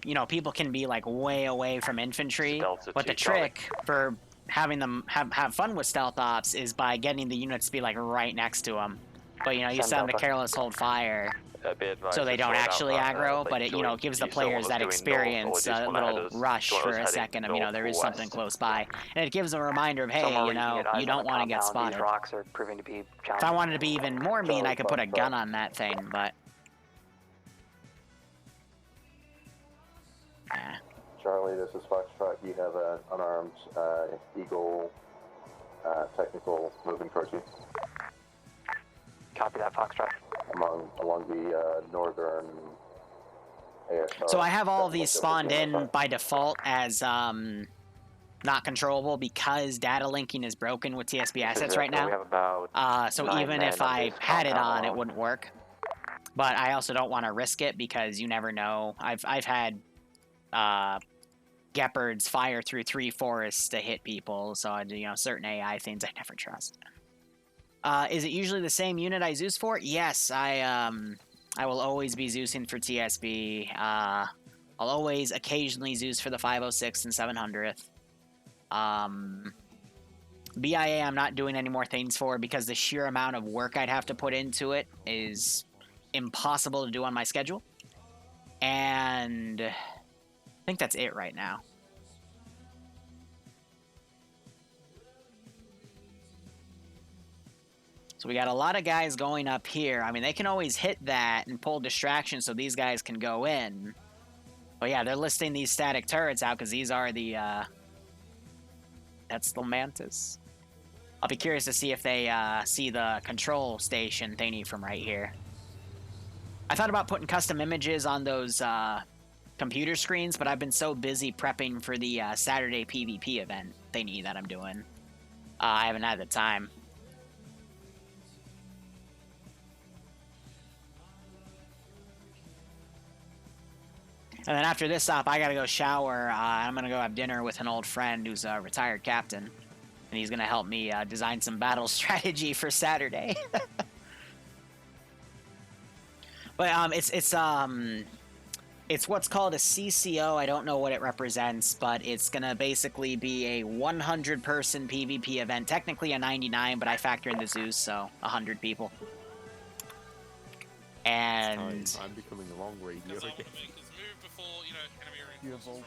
you know, people can be like way away from infantry, but the trick for having them have fun with stealth ops is by getting the units to be like right next to them. But you know, you set them to careless hold fire, so they don't actually aggro, but it, you know, gives the players that experience a little rush for a second of, you know, there is something close by, and it gives them a reminder of, hey, you know, you don't want to get spotted. These rocks are proving to be If I wanted to be even more mean, I could put a gun on that thing, but. Charlie, this is Foxtrot. You have an unarmed Eagle technical moving towards you. Copy that, Foxtrot. Along the northern ASR. So I have all of these spawned in by default as not controllable because data linking is broken with TSB assets right now. We have about so even if I had it on, it wouldn't work. But I also don't want to risk it because you never know. I've had Gepards fire through 3 forests to hit people, so you know, certain AI things I never trust. Is it usually the same unit I Zeus for? Yes, I will always be Zeusing for TSB. I'll always occasionally Zeus for the 506 and 700th. BIA I'm not doing any more things for because the sheer amount of work I'd have to put into it is impossible to do on my schedule. And I think that's it right now. So we got a lot of guys going up here. I mean, they can always hit that and pull distraction so these guys can go in. But yeah, they're listing these static turrets out because these are the, that's the Mantis. I'll be curious to see if they see the control station thingy from right here. I thought about putting custom images on those computer screens, but I've been so busy prepping for the Saturday PvP event thingy that I'm doing. I haven't had the time. And then after this stop, I gotta go shower. I'm gonna go have dinner with an old friend who's a retired captain. And he's gonna help me design some battle strategy for Saturday. But it's what's called a CCO. I don't know what it represents, but it's gonna basically be a 100-person PvP event. Technically a 99, but I factor in the Zeus, so 100 people. And I'm becoming the long radio. You're evolving.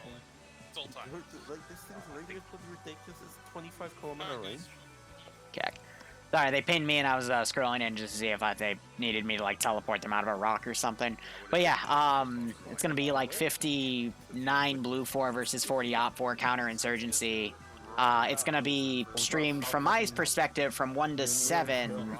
It's all time. Like, this thing's ridiculously ridiculous. It's 25-kilometer range. Okay. Sorry, they pinned me and I was scrolling in just to see if they needed me to like teleport them out of a rock or something. But yeah, it's gonna be like 59 Blue 4 versus 40 Op 4 counterinsurgency. It's gonna be streamed from my perspective from 1 to 7.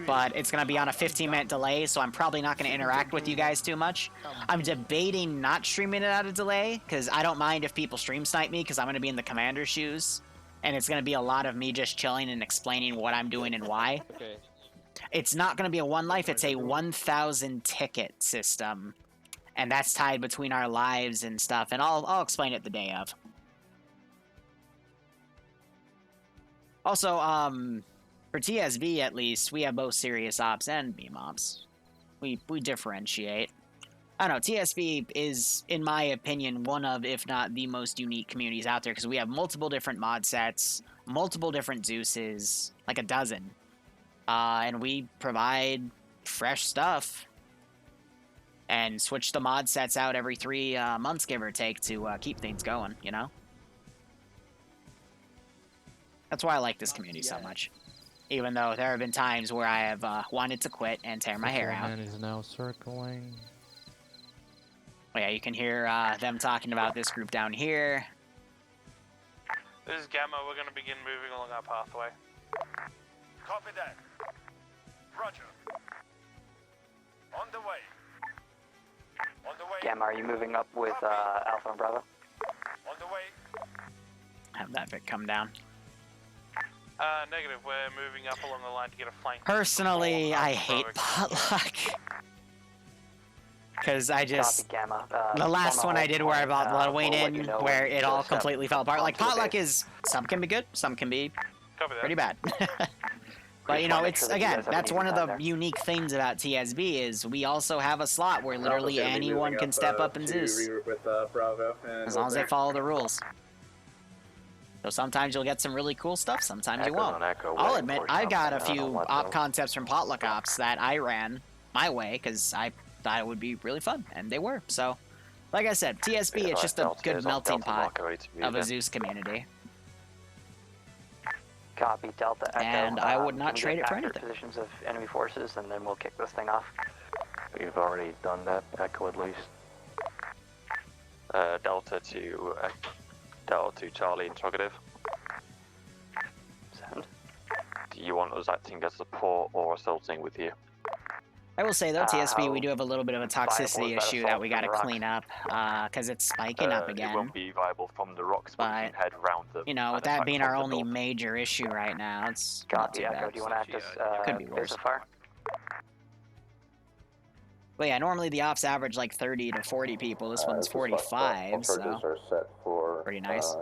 But it's going to be on a 15-minute delay, so I'm probably not going to interact with you guys too much. I'm debating not streaming it at a delay, because I don't mind if people stream snipe me, because I'm going to be in the commander's shoes. And it's going to be a lot of me just chilling and explaining what I'm doing and why. Okay. It's not going to be a 1 life, it's a 1,000 ticket system. And that's tied between our lives and stuff, and I'll explain it the day of. Also, for TSB, at least, we have both serious ops and beam ops. We differentiate. I don't know, TSB is, in my opinion, one of, if not the most unique communities out there, because we have multiple different mod sets, multiple different Zeuses, like a dozen. And we provide fresh stuff. And switch the mod sets out every 3 months, give or take, to keep things going, you know? That's why I like this community so much. Even though there have been times where I have wanted to quit and tear my hair out. Man is now circling. Oh yeah, you can hear them talking about this group down here. This is Gamma. We're going to begin moving along our pathway. Copy that. Roger. On the way. On the way. Gamma, are you moving up with Alpha and Bravo? On the way. Have that bit come down. Negative. We're moving up along the line to get a flank. Personally, I hate potluck. Because I just... Copy, Gamma. The last one I did where I bought a lot of weight in, where it all completely fell apart. Like, potluck is... Some can be good, some can be pretty bad. But you know, it's sure that you again, guys have that's an one of easy the time there. unique things about TSB is we also have a slot where literally Alpha's gonna be anyone moving can step up and to Zeus, regroup with Bravo and as long as they Wolverine. follow the rules. So sometimes you'll get some really cool stuff, sometimes you Echoes won't. on Echo, I'll waiting admit, for I got a something, few let op them. concepts from Potluck Ops that I ran my way because I thought it would be really fun, and they were. So, like I said, TSB, it's just a good melting pot of a Zeus community. Copy, Delta Echo. And I would not can we trade get it for accurate anything. Positions of enemy forces, and then we'll kick this thing off. We've already done that, Echo at least. Delta to Charlie interrogative. Sound. Do you want us acting as support or assaulting with you? I will say though, TSB, we how do have a little bit of a viable toxicity is that issue that assault we from got to the rocks? clean up, because it's spiking up It again. won't be viable from the rocks, but you can head round them. You know, with and that attack being from our the only north. major issue right now, it's not Copy, too Echo. bad. Do you want to act as Could be there's worse. a fire? But yeah, normally the ops average like 30 to 40 people. This one's 45, All so charges are set for pretty nice.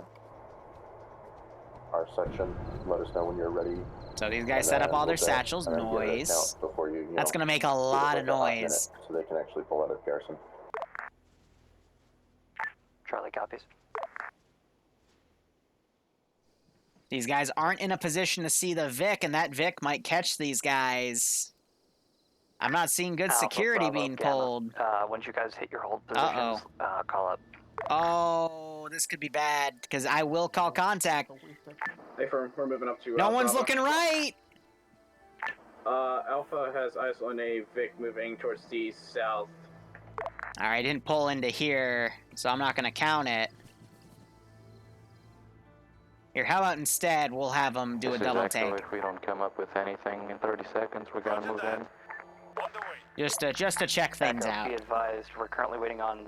Our section. Let us know when you're ready. So these guys And set up then all their we'll get- satchels. and then give it a Noise. count before you That's know, gonna make a give it lot like of a hot noise. minute so they can actually pull out of garrison. Charlie copies. These guys aren't in a position to see the Vic, and that Vic might catch these guys. I'm not seeing good Alpha, security Bravo, being Gamma. pulled. Once you guys hit your hold positions, call up. Oh, this could be bad, because I will call contact. Hey, firm, we're moving up to No one's Bravo. looking right! Alpha has eyes on a Vic moving towards the south. Alright, I didn't pull into here, so I'm not going to count it. Here, how about instead we'll have them do a This is double Echo. take. If we don't come up with anything in 30 seconds, we're gonna move in. Just to check things Echo, out. be advised, we're currently waiting on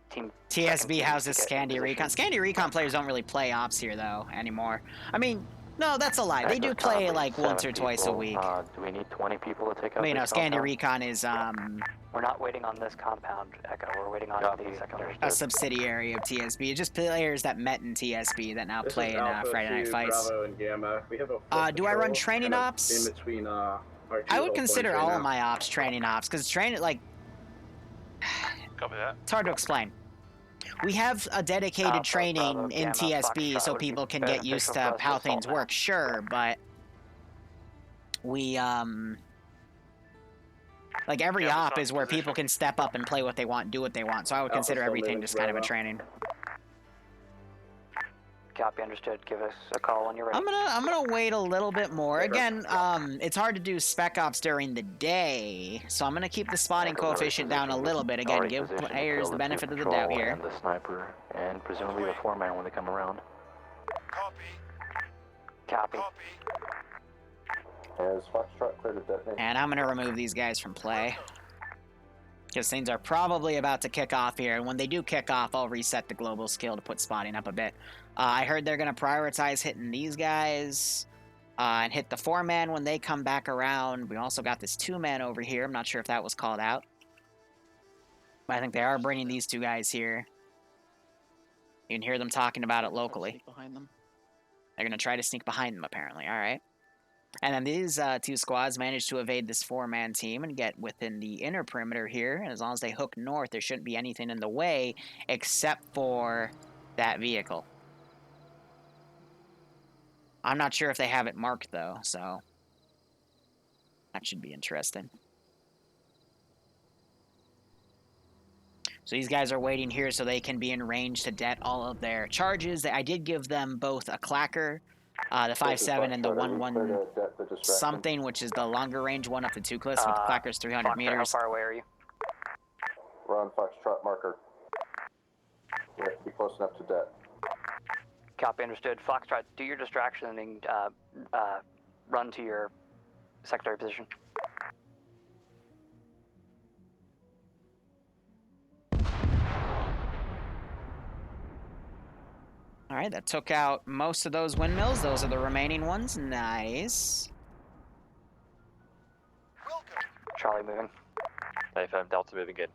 team. TSB houses Scandi Recon. Scandi Recon players don't really play ops here, though, anymore. I mean, no, that's a lie. They do Echo's play, copy, like, once or 7 twice a people. week. Do we need 20 people to take out But, you know, this Scandi compound? Recon is, We're not waiting on this compound, Echo. We're waiting on Copy. the secondary. a subsidiary of TSB. Just players that met in TSB that now This play is in Alpha Friday Night to Fights. Bravo and Gamma. We have a Do I run patrol training kind of ops? in between our two I would hold consider points all right of now. my ops training ops, because training, like, Copy that. it's hard to explain. We have a dedicated Alpha, training Bravo, in Gamma, TSB Foxtrot so would be people can get beneficial used for to us to how assault things now. work, sure, but we, like, every Gamma's op not is in where position. people can step up and play what they want, do what they want, so I would Alpha's consider still everything moving just to kind of a Bravo. training. Copy, understood. Give us a call when you're ready. I'm gonna wait a little bit more. Again, it's hard to do spec ops during the day, so I'm gonna keep the spotting Echo's already coefficient down a positioned. little bit. Again, Already give positioned to players kill the two benefit of the patrol doubt here. And the sniper, and presumably the foreman when they come around. Copy. Has Foxtrot cleared to detonate? And I'm gonna remove these guys from play. Because things are probably about to kick off here, and when they do kick off, I'll reset the global skill to put spotting up a bit. I heard they're going to prioritize hitting these guys, and hit the 4-man when they come back around. We also got this 2-man over here. I'm not sure if that was called out. But I think they are bringing these 2 guys here. You can hear them talking about it locally. Behind them. They're going to try to sneak behind them, apparently. All right. And then these 2 squads managed to evade this 4-man team and get within the inner perimeter here. And as long as they hook north, there shouldn't be anything in the way except for that vehicle. I'm not sure if they have it marked, though, so that should be interesting. So these guys are waiting here so they can be in range to det all of their charges. I did give them both a clacker, the 5.7 and the 1.1 something, which is the longer range one up to 2 cliffs with the clackers 300 Foxtrot, meters. How far away are you? We're on Foxtrot marker. We have to be close enough to det. Copy, understood. Foxtrot, do your distraction and run to your secondary position. All right, that took out most of those windmills. Those are the remaining ones. Nice. Charlie moving. Affirm, Delta moving in.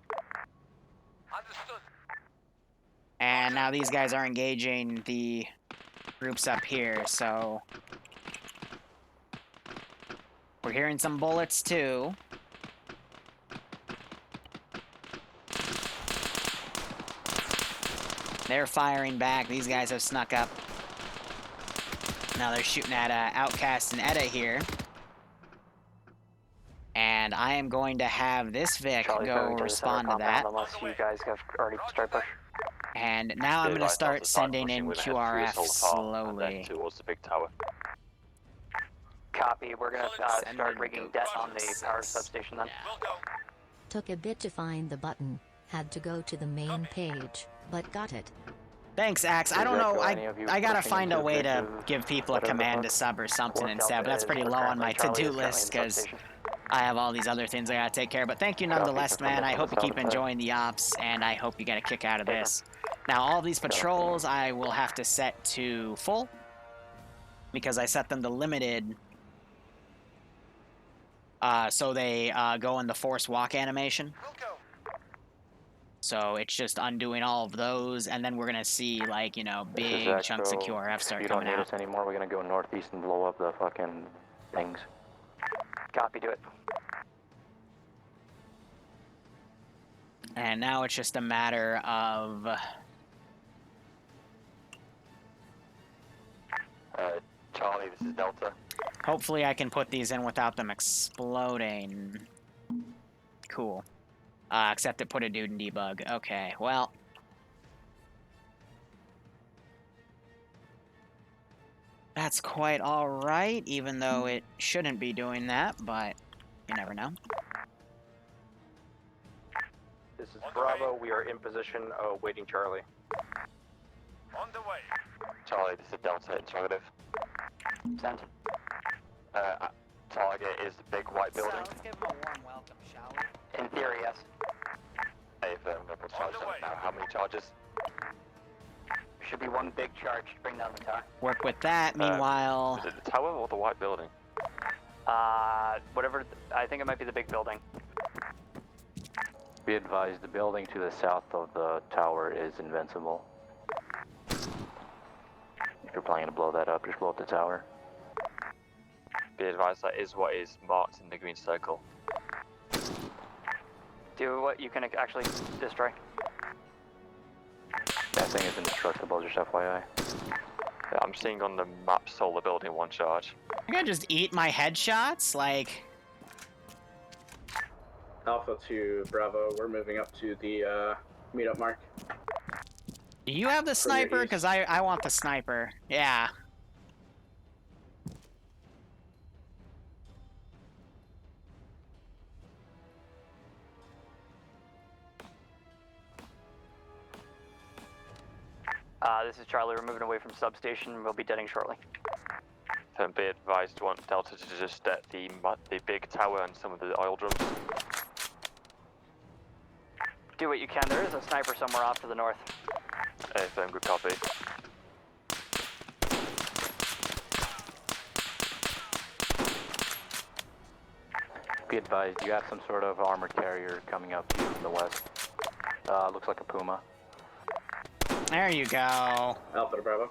And now these guys are engaging the groups up here, so We're hearing some bullets too. They're firing back. These guys have snuck up. Now they're shooting at Outcast and Edda here. And I am going to have this Vic go respond to that. Unless you guys have already started push. And now I'm going to start sending in QRF slowly. Towards the big tower. Copy. We're going to start rigging debt on the power substation then. Took a bit to find the button. Had to go to the main page, but got it. Thanks, Axe. I don't know. I gotta find a way to give people a command to sub or something instead, but that's pretty low on my to-do list because I have all these other things I gotta take care of. But thank you nonetheless, man. I hope you keep enjoying the ops, and I hope you get a kick out of this. Now, all these patrols I will have to set to full because I set them to limited so they go in the force walk animation. So it's just undoing all of those, and then we're gonna see, like, you know, big chunks of QRF start coming out. If you don't need us anymore, we're gonna go northeast and blow up the fucking things. Copy, do it. And now it's just a matter of... Charlie, this is Delta. Hopefully I can put these in without them exploding. Cool. Except it put a dude in debug. Okay, well. That's quite alright, even though it shouldn't be doing that, but you never know. This is Bravo. We are in position, waiting Charlie. On the way. Charlie, this is Delta interrogative. Send. Target is the big white building. So let's give him a warm welcome, shall we? In theory, yes. Hey, I'm gonna put charge on it now. How many charges? Should be one big charge to bring down the tower. Work with that. Meanwhile... Is it the tower or the white building? Whatever. I think it might be the big building. Be advised, the building to the south of the tower is invincible. If you're planning to blow that up, just blow up the tower. Be advised, that is what is marked in the green circle. Do what you can actually destroy. That thing is indestructible, just FYI. Yeah, I'm seeing on the map solar building 1 charge. I gotta just eat my headshots? Like... Alpha to Bravo, we're moving up to the meetup mark. Do you have the sniper? Because I want the sniper. Yeah. This is Charlie. We're moving away from substation. We'll be deading shortly. Then be advised, you want Delta to just at the big tower and some of the oil drums. Do what you can. There is a sniper somewhere off to the north. Hey, firm, good copy. Be advised, you have some sort of armored carrier coming up to you from the west. Looks like a Puma. There you go. Alpha to Bravo.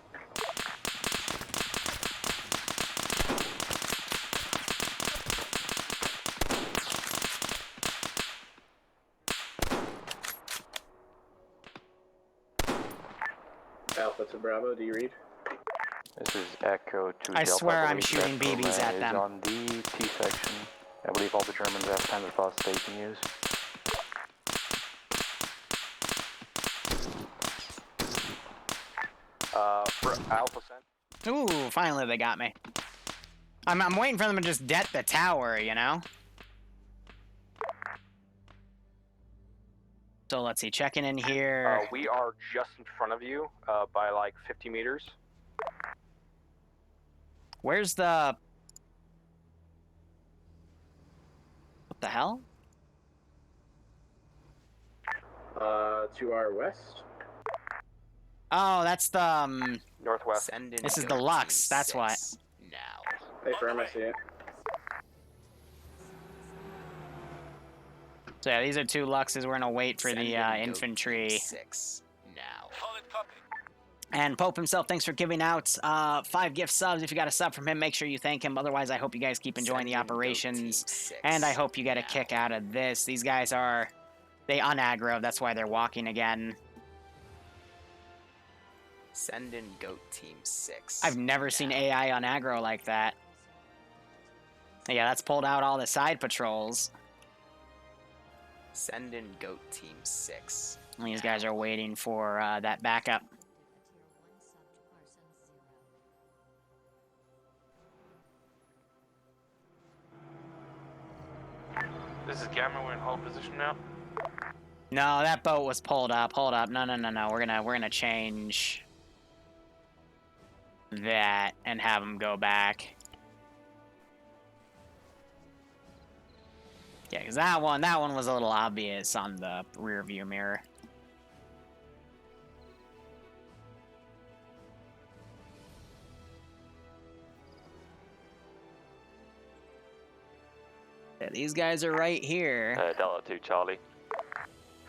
Alpha to Bravo, do you read? This is Echo to I Delta. swear I'm shooting BBs at them. On the T section. I believe all the Germans have kind of thoughts they can use. For Alpha sent. Ooh, finally they got me. I'm waiting for them to just det the tower, you know? So let's see, checking in here. We are just in front of you, by like 50 meters. Where's the... What the hell? To our west. Oh, that's the, Northwest. This is the Lux, that's what. Now. Hey, firm, I see it. So yeah, these are 2 Luxes. We're gonna wait for the infantry. Solid copy. And Pope himself, thanks for giving out 5 gift subs. If you got a sub from him, make sure you thank him. Otherwise, I hope you guys keep enjoying the operations. And I hope you get a kick out of this. These guys are... They unaggro, that's why they're walking again. Send in Goat Team 6. I've never seen AI on aggro like that. Yeah, that's pulled out all the side patrols. Send in Goat Team 6. And these guys are waiting for that backup. This is Gamma, we're in hold position now. No, that boat was pulled up. Hold up. No. We're gonna change that and have them go back. Yeah, because that one was a little obvious on the rear view mirror. Yeah, these guys are right here. Delta 2 Charlie.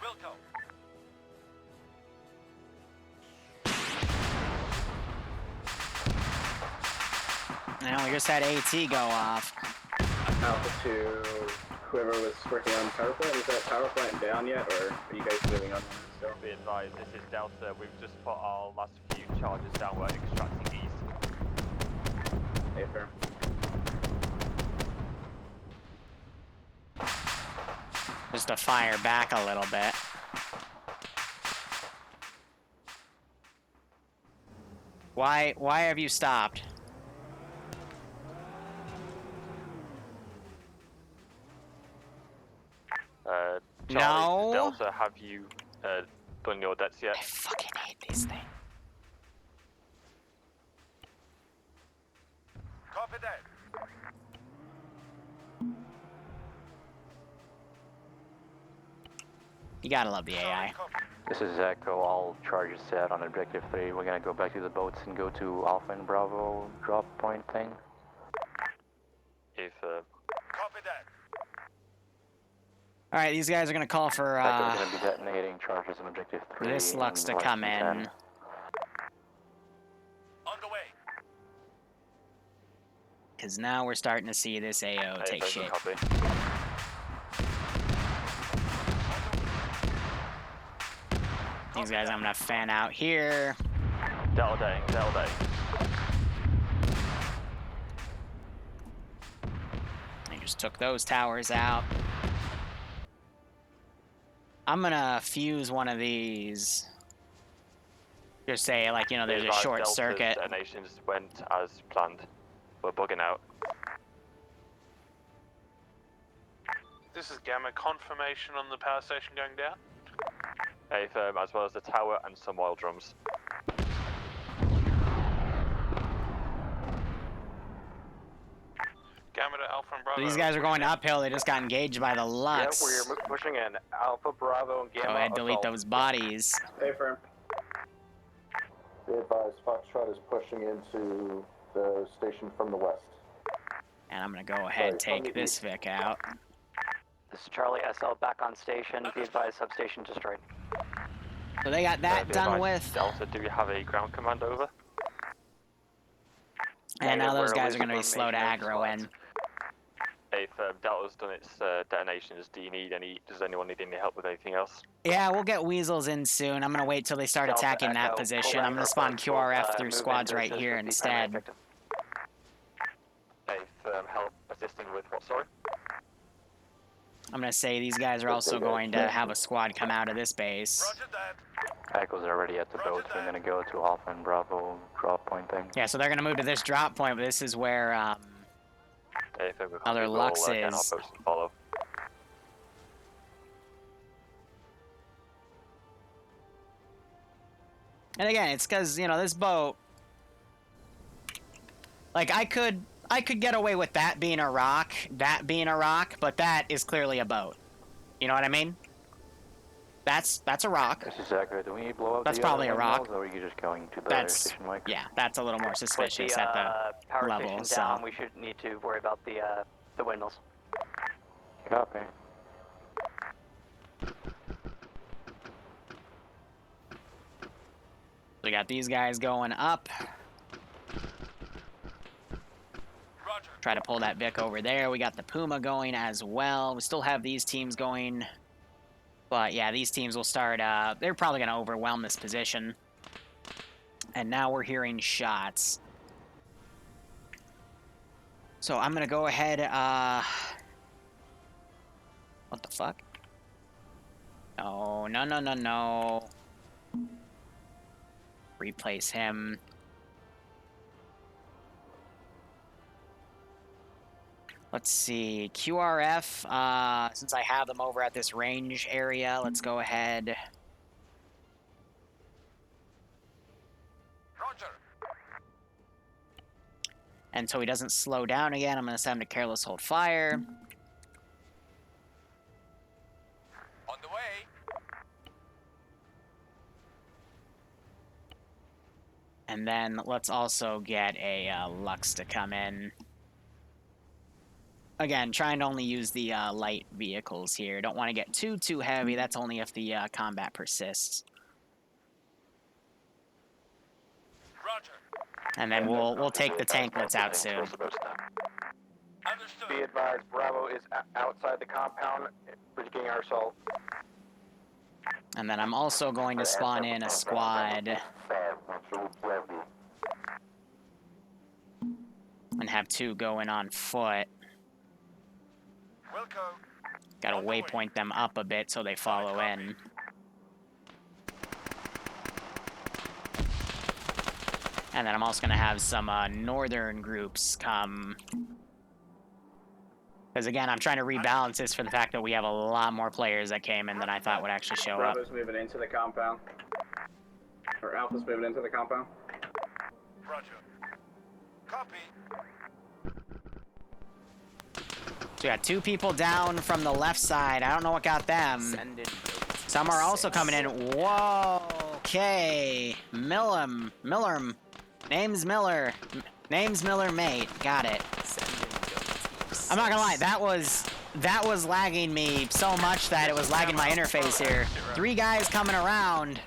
Wilco. Now we just had AT go off. Alpha 2, whoever was working on power plant, is that power plant down yet, or are you guys moving on still? Be advised, this is Delta. We've just put our last few charges down. We're extracting east. Hey, fair. Just to fire back a little bit. Why have you stopped? Charlie, No. Delta, have you done your debts yet? I fucking hate these things. Copy that. You gotta love the AI. This is Echo. All charges set on Objective 3. We're gonna go back to the boats and go to Alpha and Bravo drop point thing. If Copy that. All right, these guys are gonna call for. Echo's gonna be detonating charges on Objective 3. This looks to come in. On the way. Because now we're starting to see this AO take shape. Copy. These guys, I'm gonna fan out here. Delta. I just took those towers out. I'm gonna fuse one of these. Just say, like, you know, there's a short Delta's circuit. Detonations went as planned. We're bugging out. This is Gamma, confirmation on the power station going down. Firm, as well as the tower and some oil drums. Gamma to Alpha and Bravo. These guys are going uphill. They just got engaged by the Lux. Yeah, we're pushing in. Alpha, Bravo, and Gamma. Go ahead, delete those bodies. Hey, firm. Be advised, Foxtrot is pushing into the station from the west. And I'm gonna go ahead and take this Vic out. This is Charlie SL back on station. Be advised, substation destroyed. So they got that Be done advised, with. Delta, do you have a ground command over? And now those We're guys are losing gonna be slow to formation aggro of in. Delta's done its detonations. Do you need any? Does anyone need any help with anything else? Yeah, we'll get Weasels in soon. I'm gonna wait till they start Delta attacking that Echo, position. pull I'm gonna spawn back QRF through move squads into right assist here with the primary instead. objective. Help assisting with what? Sorry. I'm gonna say these guys are also going to have a squad come out of this base. Echo's already at the boats. We're gonna go to Alpha and Bravo drop point thing. Yeah, so they're gonna move to this drop point, but this is where other Lux is. Follow. And again, it's because, you know, this boat, like, I could get away with that being a rock, but that is clearly a boat. You know what I mean? That's a rock. This is Echo. Do we blow up That's the probably other a rock. windmills, or are you just going to the That's station, Mike? yeah, that's a little more With suspicious the at the power level. station down, we should need to worry about the windmills. Copy. So we got these guys going up. Try to pull that Vic over there. We got the Puma going as well. We still have these teams going. But yeah, these teams will start, they're probably going to overwhelm this position. And now we're hearing shots. So I'm going to go ahead, what the fuck? Oh, no, no, no, no. Replace him. Let's see, QRF, since I have them over at this range area, let's go ahead. Roger. And so he doesn't slow down again, I'm going to send him to careless hold fire. On the way. And then let's also get a Lux to come in. Again, trying to only use the light vehicles here. Don't want to get too heavy. That's only if the combat persists. Roger. And then we'll take the tanklets out soon. Be advised, Bravo is outside the compound, beginning our assault. And then I'm also going to spawn in a squad. And have 2 going on foot. Gotta waypoint them up a bit so they follow in. And then I'm also gonna have some northern groups come. Because again, I'm trying to rebalance this for the fact that we have a lot more players that came in than I thought would actually show up. Bravo's moving into the compound. Or Alpha's moving into the compound. Roger. Copy. So we got 2 people down from the left side. I don't know what got them. Some are also coming in. Whoa. Okay. Millerm. Name's Miller. Name's Miller, mate. Got it. I'm not gonna lie. That was lagging me so much that it was lagging my interface here. 3 guys coming around.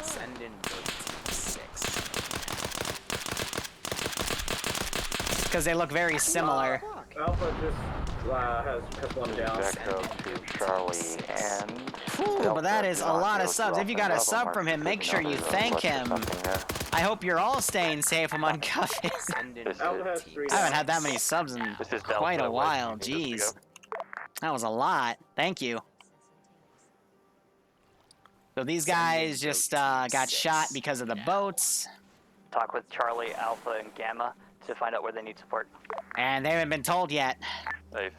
Send in Goat Team 6. Because they look very similar. Alpha just has one down. Back up to Charlie and... Ooh, but that is a lot of subs. If you got a sub from him, make sure you thank him. I hope you're all staying safe among cuffing. I haven't had that many subs in quite a while. Jeez. That was a lot. Thank you. So these guys just got shot because of the boats. Talk with Charlie, Alpha, and Gamma to find out where they need support. And they haven't been told yet. They've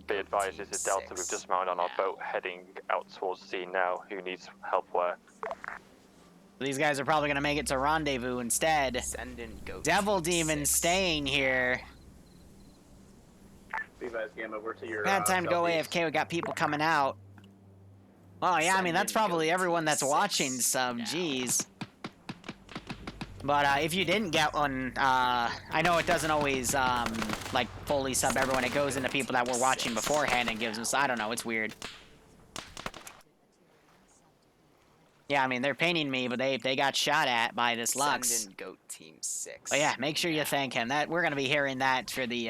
be advised, this is Delta. We've just mounted on our boat heading out towards sea now. Who needs help where? These guys are probably going to make it to rendezvous instead. Devil Demon staying here. Be advised, Gamma, we're to your Bad time to go AFK. We got people coming out. Oh yeah, I mean that's probably everyone that's watching sub. Jeez. But if you didn't get one, I know it doesn't always like fully sub everyone. It goes into people that were watching beforehand and gives them. I don't know. It's weird. Yeah, I mean they're painting me, but they got shot at by this Lux. Send in Goat Team 6. But yeah, make sure you thank him. That we're gonna be hearing that for the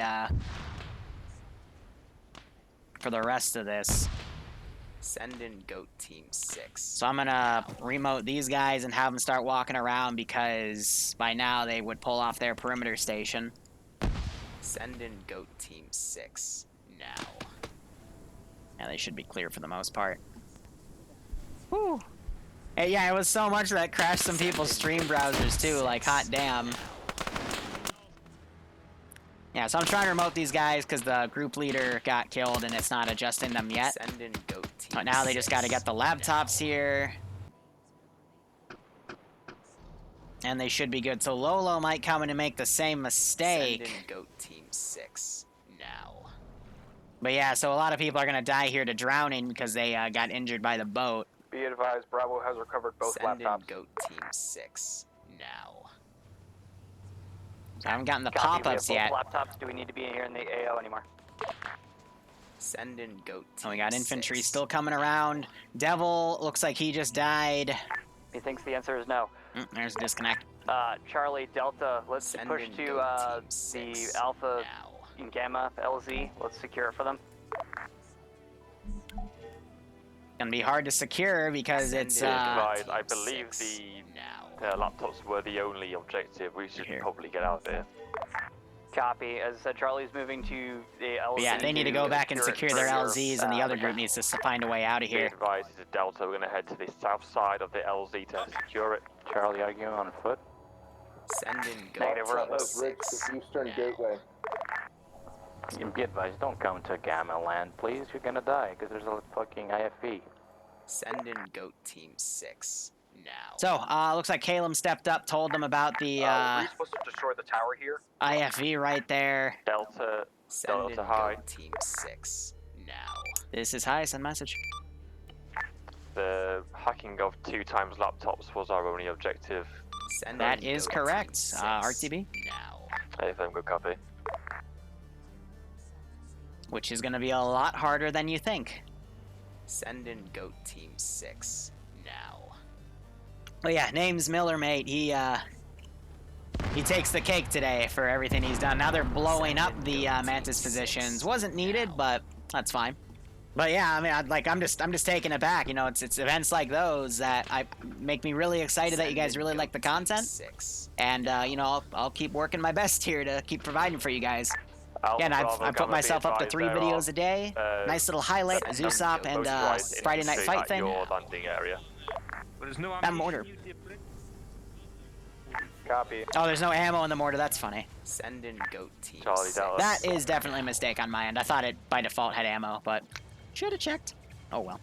rest of this. Send in Goat Team 6. So I'm gonna remote these guys and have them start walking around because by now they would pull off their perimeter station. Send in Goat Team 6 now. Yeah, they should be clear for the most part. Whew. Hey, yeah, it was so much that crashed some people's stream browsers too, like hot damn. Yeah, so I'm trying to remote these guys because the group leader got killed and it's not adjusting them yet. Send in Goat Team But now they just got to get the laptops here. And they should be good. So Lolo might come in and make the same mistake. Send in Goat Team 6 now. But yeah, so a lot of people are going to die here to drowning because they got injured by the boat. Be advised, Bravo has recovered both Send laptops. in Goat Team 6 now. I haven't gotten the Copy, pop-ups we have yet. both laptops. Do we need to be here in the AO anymore? Send in Goat Team Oh, we got infantry 6. still coming around. Devil looks like he just died. He thinks the answer is no. There's a disconnect. Charlie, Delta, let's push to the Alpha and Gamma LZ. Let's secure it for them. Gonna be hard to secure because it's Advised, I believe the laptops were the only objective. We should probably get out of here. Copy. As I said, Charlie's moving to the LZ. Yeah, they need to go back and secure their LZs, and the other group needs to find a way out of here. Be advised, this is Delta. We're going to head to the south side of the LZ to secure it. Charlie, are you on foot? Send in go Negative, we're on team the Bridge to 6. Eastern Gateway. Be advised, don't come to Gamma Land, please. You're gonna die, because there's a fucking IFE. Send in goat team 6 now. So, looks like Caleb stepped up, told them about the were you supposed to destroy the tower here? IFV right there. Delta, Send in Delta high. goat team 6 now. This is high, send message. The hacking of 2 times laptops was our only objective. Send That in is goat correct. team 6 RTB. now. AFM, good copy. Which is gonna be a lot harder than you think. Send in goat team 6 now. Well, yeah, name's Miller, mate. He takes the cake today for everything he's done. Now they're blowing up the Mantis positions. Wasn't needed, but that's fine. But yeah, I mean, I'm just taken aback. You know, it's events like those that make me really excited that you guys really like the content. And you know, I'll keep working my best here to keep providing for you guys. Again, I've put myself up to 3 videos a day. Nice little highlight, Zeusop and Friday Night Fight thing. Your landing area. That mortar. Copy. Oh, there's no ammo in the mortar. That's funny. Send in goat team Charlie 6. Dallas. That is definitely a mistake on my end. I thought it by default had ammo, but should have checked. Oh well.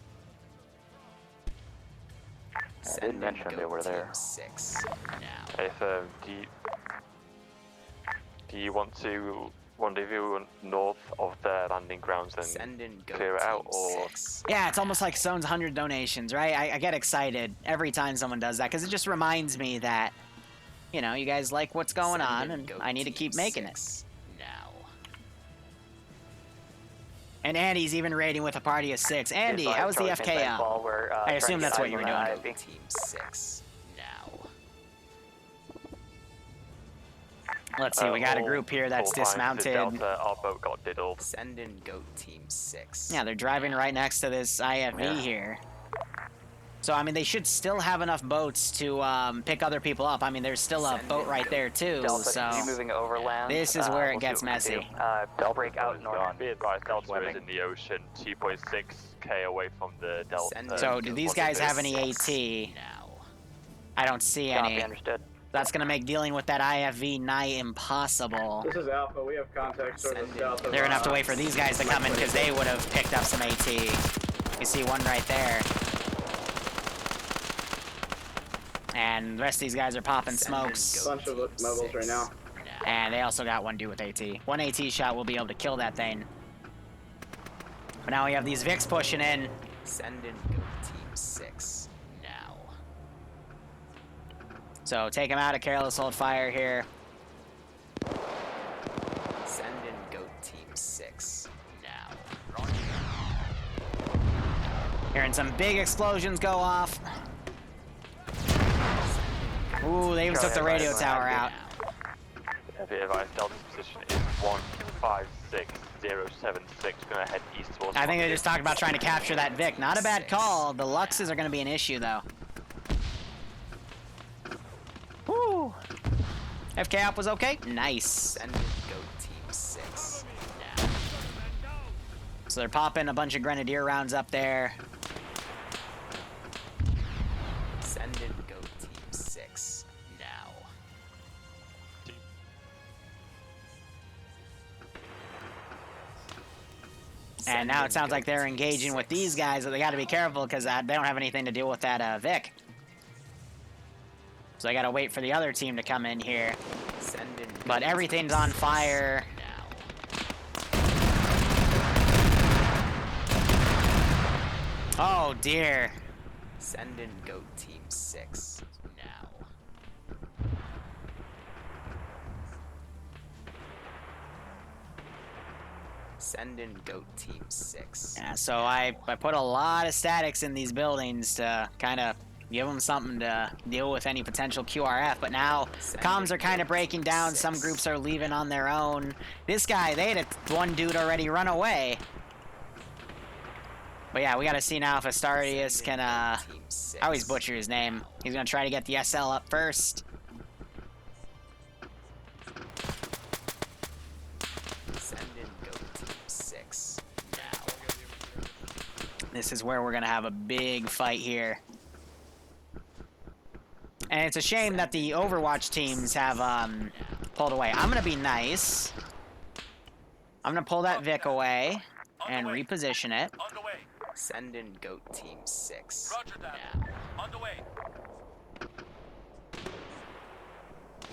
I did mention they were there. 6 now. AFM, do you want to rendezvous north of their landing grounds and Send in goat clear it out, team or 6. Yeah, it's almost like Stone's 100 donations, right? I get excited every time someone does that because it just reminds me that, you know, you guys like what's going on, and I need to keep making it. Now. And Andy's even raiding with a party of 6. Andy, how was the FK out? I assume that's what you were doing. Team 6 now. Let's see, we got a group here that's full time to dismounted. Delta, our boat got diddled. Send in goat team 6. Yeah, they're driving right next to this IFV here. So, I mean, they should still have enough boats to pick other people up. I mean, there's still a boat right there, too, Delta, so you moving overland. this is where it we'll gets see what we can messy. do. Break out north. Be advised, Delta is in the ocean, 2.6k away from the Delta. So, do these guys have any AT? Now. I don't see Copy, any. understood. That's going to make dealing with that IFV nigh impossible. This is Alpha. We have contact towards the south of They're going to have to wait for these guys to come in because they would have picked up some AT. You see one right there. And the rest of these guys are popping smokes. Bunch of mobiles right now. And they also got one dude with AT. One AT shot will be able to kill that thing. But now we have these Vics pushing in. Send in goat team 6 now. So take him out of careless hold fire here. Send in goat team 6 now. Hearing some big explosions go off. Ooh, they even took the radio tower out. Be advised, Delta's position is 156076. We're gonna head east towards. I think they just talked about trying to capture that Vic. Not a bad call. The Luxes are going to be an issue, though. Woo! FK op was okay? Nice. Send in goat team 6 now. So they're popping a bunch of Grenadier rounds up there. Send in goat team 6 now. And now it sounds like they're engaging with these guys, but they got to be careful because they don't have anything to deal with that Vic. So I got to wait for the other team to come in here. Send in But everything's on fire. Oh dear. Send in goat team 6 now. Send in goat team 6. Yeah, so I put a lot of statics in these buildings to kind of give them something to deal with any potential QRF. But now comms are kind of breaking down. Some groups are leaving on their own. This guy, they had one dude already run away. But yeah, we got to see now if Astardius can, I always butcher his name. He's going to try to get the SL up first. Send in Goat Team 6 now. This is where we're going to have a big fight here. And it's a shame that the Overwatch teams have pulled away. I'm going to be nice. I'm going to pull that Vic away and reposition it. Send in Goat Team 6 now. On the way.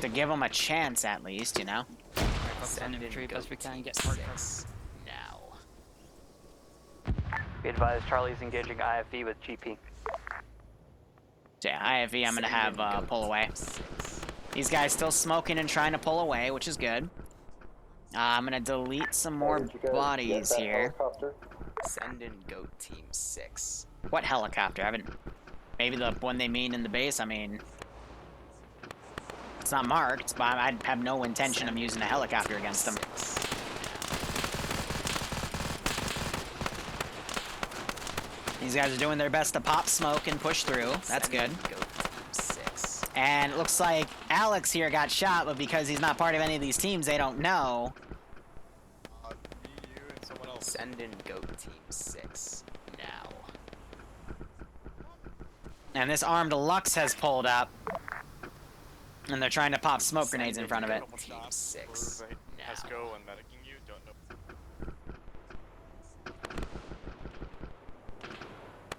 To give them a chance at least, you know? Send in infantry Goat best we can, Team get 6 now. Be advised, Charlie's engaging IFV with GP. Yeah, IFV I'm going to have pull away. These guys still smoking and trying to pull away, which is good. I'm going to delete some more bodies here. Send in Goat Team 6. What helicopter? I haven't... Maybe the one they mean in the base? I mean... It's not marked, but I have no intention of using a helicopter against them. These guys are doing their best to pop smoke and push through. That's good. And it looks like Alex here got shot, but because he's not part of any of these teams, they don't know. Send in Goat Team 6 now. And this armed Lux has pulled up. And they're trying to pop smoke grenades in front of it. Team 6 Let's go and medicing you. Don't know.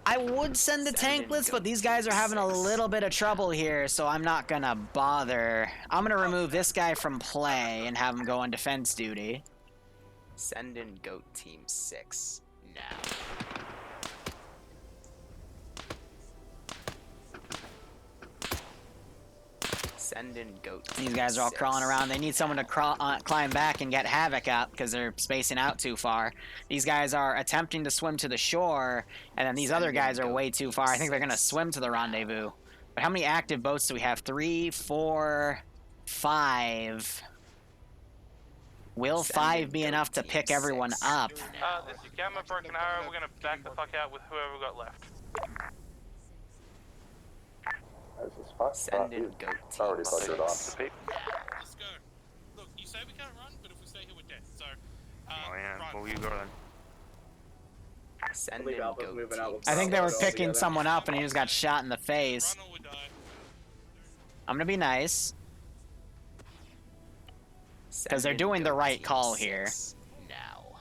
I would send the tankless, but these guys are having a little bit of trouble here, so I'm not gonna bother. I'm gonna remove this guy from play and have him go on defense duty. Send in Goat Team 6 now. Send in Goat Team These guys are all 6. crawling around. They need someone to climb back and get Havoc up because they're spacing out too far. These guys are attempting to swim to the shore, and then these other guys are way too far. I think they're going to swim to the rendezvous. But how many active boats do we have? 3, 4, 5. Will 5 be enough to pick everyone up? This is Gamma Broken Arrow. We're gonna back the fuck out with whoever we got left. Send in Goat Team Already buggered off. 6. Let's go. Look, you say we can't run, but if we stay here, we're dead. So, Oh yeah, run. well you go then. Send believe in Alpha's Goat moving Team out. I think they were 6. picking someone up and he just got shot in the face. Run or we die. I'm going to be nice. Because they're Send in doing the Goat right Team call here. 6 now.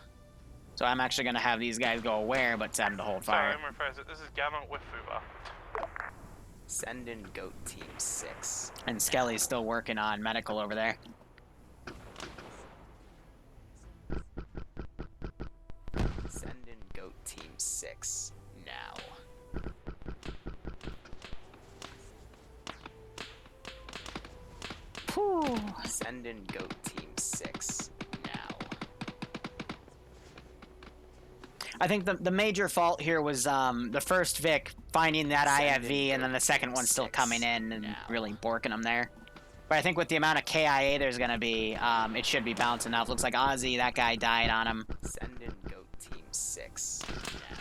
So I'm actually going to have these guys go where, but tell them to hold Sorry, fire. I'm rephrase it. This is Gamma with Fuba. Send in Goat Team 6. And Skelly's still working on medical over there. Send in Goat Team 6 now. Whew. Send in Goat Team 6 now. I think the major fault here was the first Vic finding that Send in IFV and then the second one still coming in and really borking them there. But I think with the amount of KIA there's going to be, it should be balanced enough. Looks like Ozzy, that guy died on him. Send in Goat Team 6 now.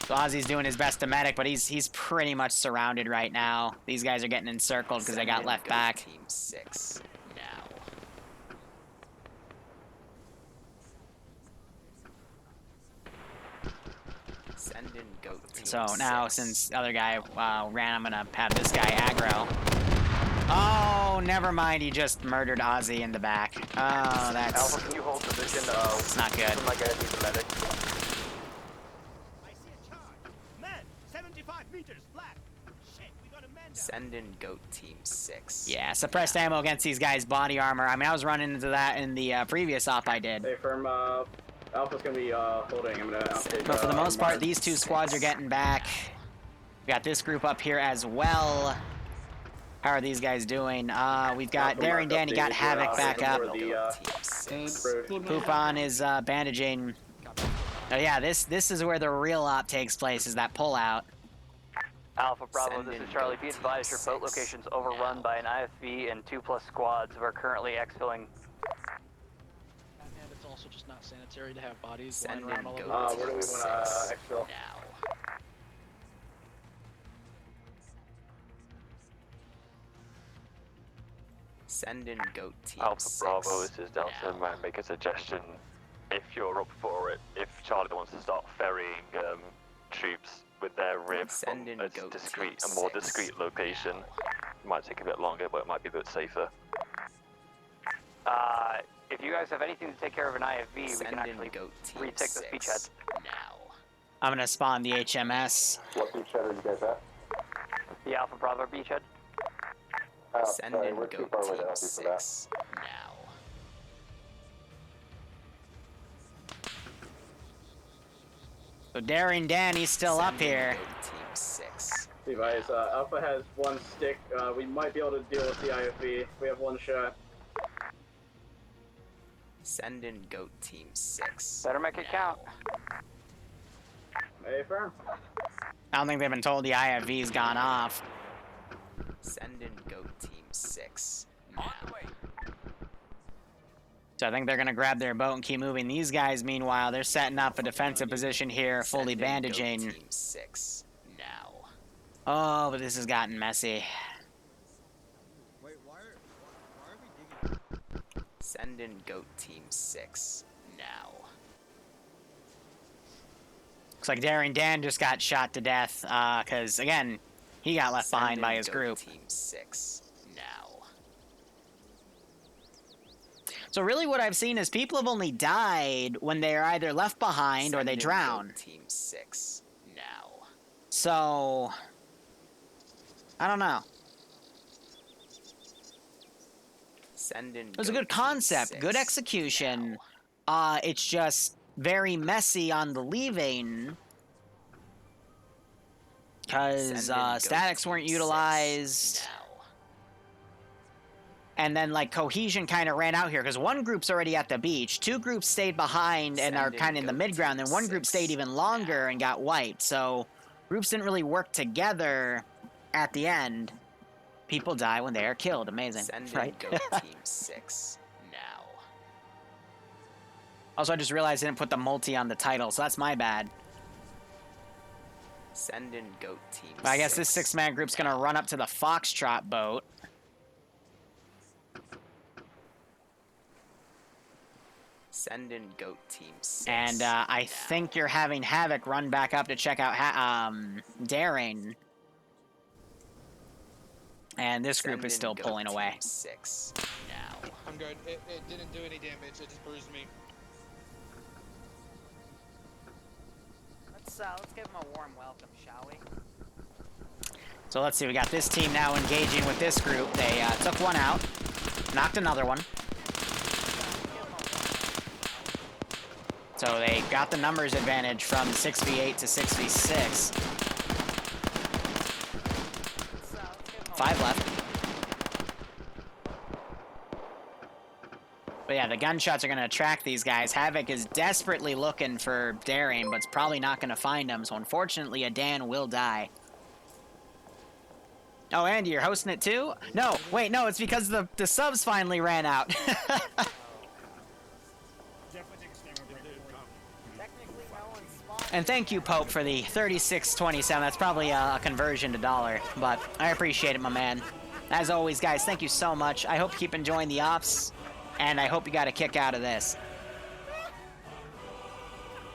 So Ozzy's doing his best to medic, but he's pretty much surrounded right now. These guys are getting encircled because they Send got in left Goat back. Team 6 now. Send in Goat Team So now, 6. since the other guy ran, I'm gonna have this guy aggro. Oh, never mind. He just murdered Ozzy in the back. Oh, that's Alpha, can you hold position? it's not good. My guy needs a medic. Send in Goat Team 6. Yeah, suppressed ammo against these guys' body armor. I mean, I was running into that in the previous op I did. Hey, firm. Alpha's gonna be holding. I'm gonna update. But for the most part, Mark. these two squads are getting back. We got this group up here as well. How are these guys doing? We've got Darren and Danny got Havoc back up. Poupon is bandaging. Oh yeah, this is where the real op takes place, is that pullout. Alpha Bravo, this is Charlie. Be advised your boat location's overrun by an IFV and 2+ squads who are currently exfilling. And it's also just not sanitary to have bodies Send lying around in all over. Where do we want to exfil? Send in goat team Alpha 6. Bravo, this is Delta. Might make a suggestion. If you're up for it, if Charlie wants to start ferrying troops with their RIV from a more discreet location, it might take a bit longer, but it might be a bit safer. If you guys have anything to take care of an IFV, we can actually retake those beachheads. I'm gonna spawn the HMS. What beachhead are you guys at? The Alpha Bravo beachhead. Sorry, we're too far away to help you for that. So Daring Danny's still up here. Device, Alpha has one stick. We might be able to deal with the IFV. We have one shot. Send in goat team 6. Better make it count. Hey, firm. I don't think they've been told the IFV's gone off. Send in goat team 6. So I think they're gonna grab their boat and keep moving. These guys, meanwhile, they're setting up a defensive position here, fully bandaging. Team 6 now. Oh, but this has gotten messy. Send in goat team 6 now. Looks like Daring Dan just got shot to death, because, again, he got left behind by his group. Team 6 now. So really what I've seen is people have only died when they're either left behind or they drown. Team 6 now. So, I don't know. Send in It was a good concept, good execution. It's just very messy on the leaving. Because statics weren't utilized. And then, like, cohesion kind of ran out here. Because one group's already at the beach. 2 groups stayed behind and are kind of in the mid-ground. Then one group stayed even longer and got wiped. So, groups didn't really work together at the end. People die when they are killed. Amazing, right? Goat team 6 now. Also, I just realized I didn't put the multi on the title, so that's my bad. Send in goat team. But I guess this 6-man group's gonna run up to the Foxtrot boat. Send in goat team 6. And I think you're having Havoc run back up to check out Daring. And this group is still pulling away. 6 now. I'm good. It didn't do any damage. It just bruised me. Let's give him a warm welcome, shall we? So let's see. We got this team now engaging with this group. They took one out, knocked another one. So they got the numbers advantage from 6v8 to 6v6. 5 left. But yeah, the gunshots are going to attract these guys. Havoc is desperately looking for Daring, but it's probably not going to find him. So unfortunately, a Dan will die. Oh, Andy, you're hosting it too? No, wait, no, it's because the subs finally ran out. And thank you, Pope, for the 36.27. That's probably a conversion to dollar, but I appreciate it, my man. As always, guys, thank you so much. I hope you keep enjoying the ops, and I hope you got a kick out of this.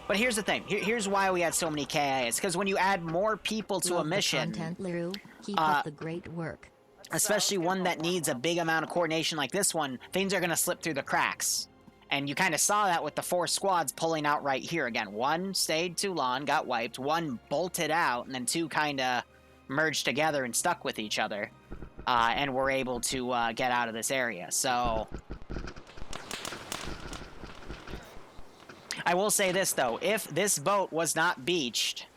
But here's the thing. Here's why we had so many KIAs. Because when you add more people to a mission, content, Liru. Keep up the great work. Especially one that needs a big amount of coordination like this one, things are going to slip through the cracks. And you kind of saw that with the 4 squads pulling out right here again. 1 stayed too long, got wiped. 1 bolted out, and then 2 kind of merged together and stuck with each other. And were able to get out of this area. So I will say this, though. If this boat was not beached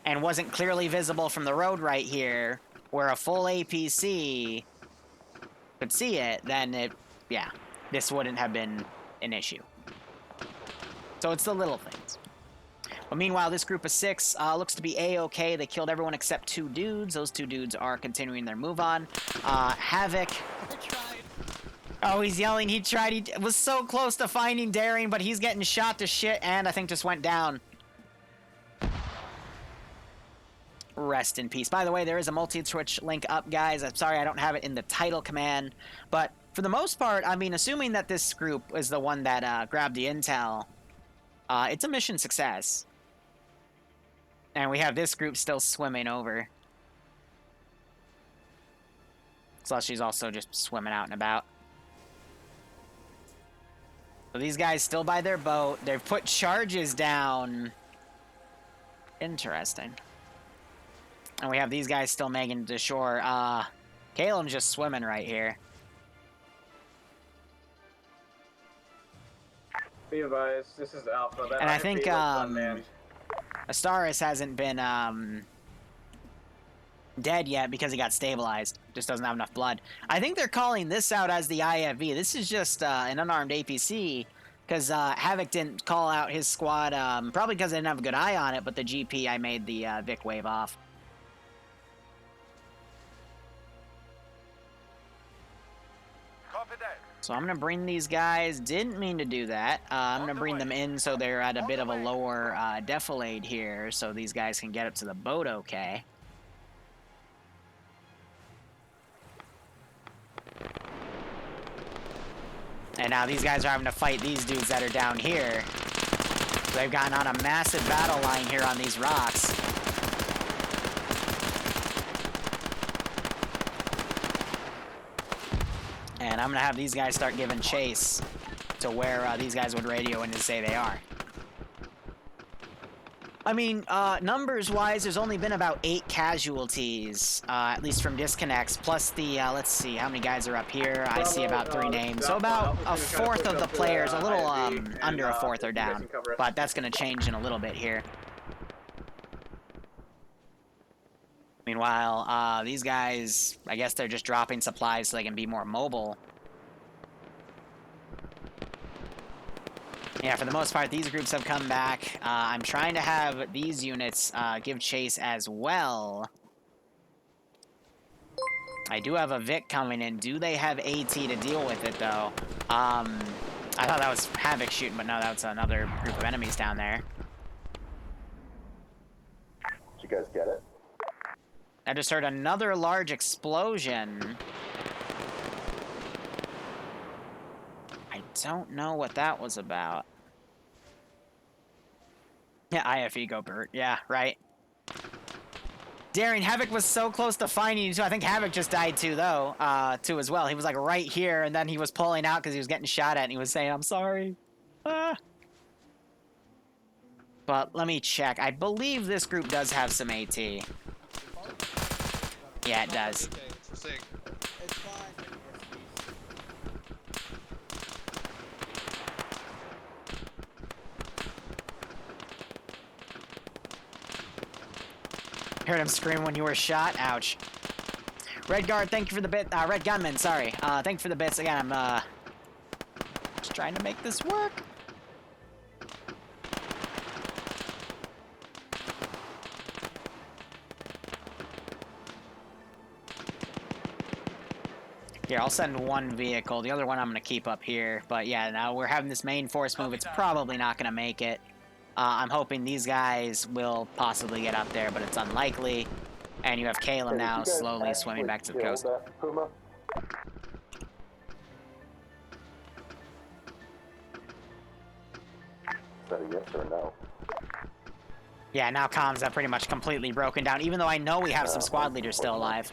and wasn't clearly visible from the road right here, where a full APC could see it, then this wouldn't have been an issue. So it's the little things. But meanwhile, this group of 6 looks to be A-okay. They killed everyone except 2 dudes. Those 2 dudes are continuing their move on. Havoc. Oh, he's yelling. He tried. He was so close to finding Daring, but he's getting shot to shit and I think just went down. Rest in peace. By the way, there is a multi-Twitch link up, guys. I'm sorry I don't have it in the title command. But for the most part, I mean, assuming that this group is the one that grabbed the intel, it's a mission success. And we have this group still swimming over. Slushy's also just swimming out and about. So these guys still by their boat. They've put charges down. Interesting. And we have these guys still making it to shore. Caelim's just swimming right here. Be advised, this is Alpha. That And I think, unmanned. Astaris hasn't been, dead yet because he got stabilized. Just doesn't have enough blood. I think they're calling this out as the IFV. This is just, an unarmed APC. Because, Havoc didn't call out his squad, probably because I didn't have a good eye on it, but the GP, I made the, Vic wave off. So I'm going to bring these guys. Didn't mean to do that. I'm going to bring them in so they're at a bit of a lower defilade here so these guys can get up to the boat okay. And now these guys are having to fight these dudes that are down here. So they've gotten on a massive battle line here on these rocks. And I'm going to have these guys start giving chase to where these guys would radio in to say they are. I mean, numbers-wise, there's only been about 8 casualties, at least from disconnects, plus the, let's see, how many guys are up here? I see about 3 names. So about a fourth of the players, a little under a fourth are down. But that's going to change in a little bit here. Meanwhile, these guys, I guess they're just dropping supplies so they can be more mobile. Yeah, for the most part, these groups have come back. I'm trying to have these units give chase as well. I do have a Vic coming in. Do they have AT to deal with it, though? I thought that was Havoc shooting, but no, that's another group of enemies down there. Did you guys get it? I just heard another large explosion. I don't know what that was about. Yeah, IFE, go Bert. Yeah, right. Daring, Havoc was so close to finding you, too. I think Havoc just died, too, though, too, as well. He was, like, right here, and then he was pulling out because he was getting shot at, and he was saying, I'm sorry. But let me check. I believe this group does have some AT. Yeah, it does. Heard him scream when you were shot. Ouch. Red Guard, thank you for the bit. Red Gunman, sorry. Thank you for the bits. Again, I'm just trying to make this work. Here, I'll send one vehicle. The other one I'm going to keep up here. But yeah, now we're having this main force move. It's probably not going to make it. I'm hoping these guys will possibly get up there, but it's unlikely. And you have Caelim now slowly swimming back to the coast. Puma? Is that a yes or a no? Yeah, now comms have pretty much completely broken down, even though I know we have some squad leaders still alive.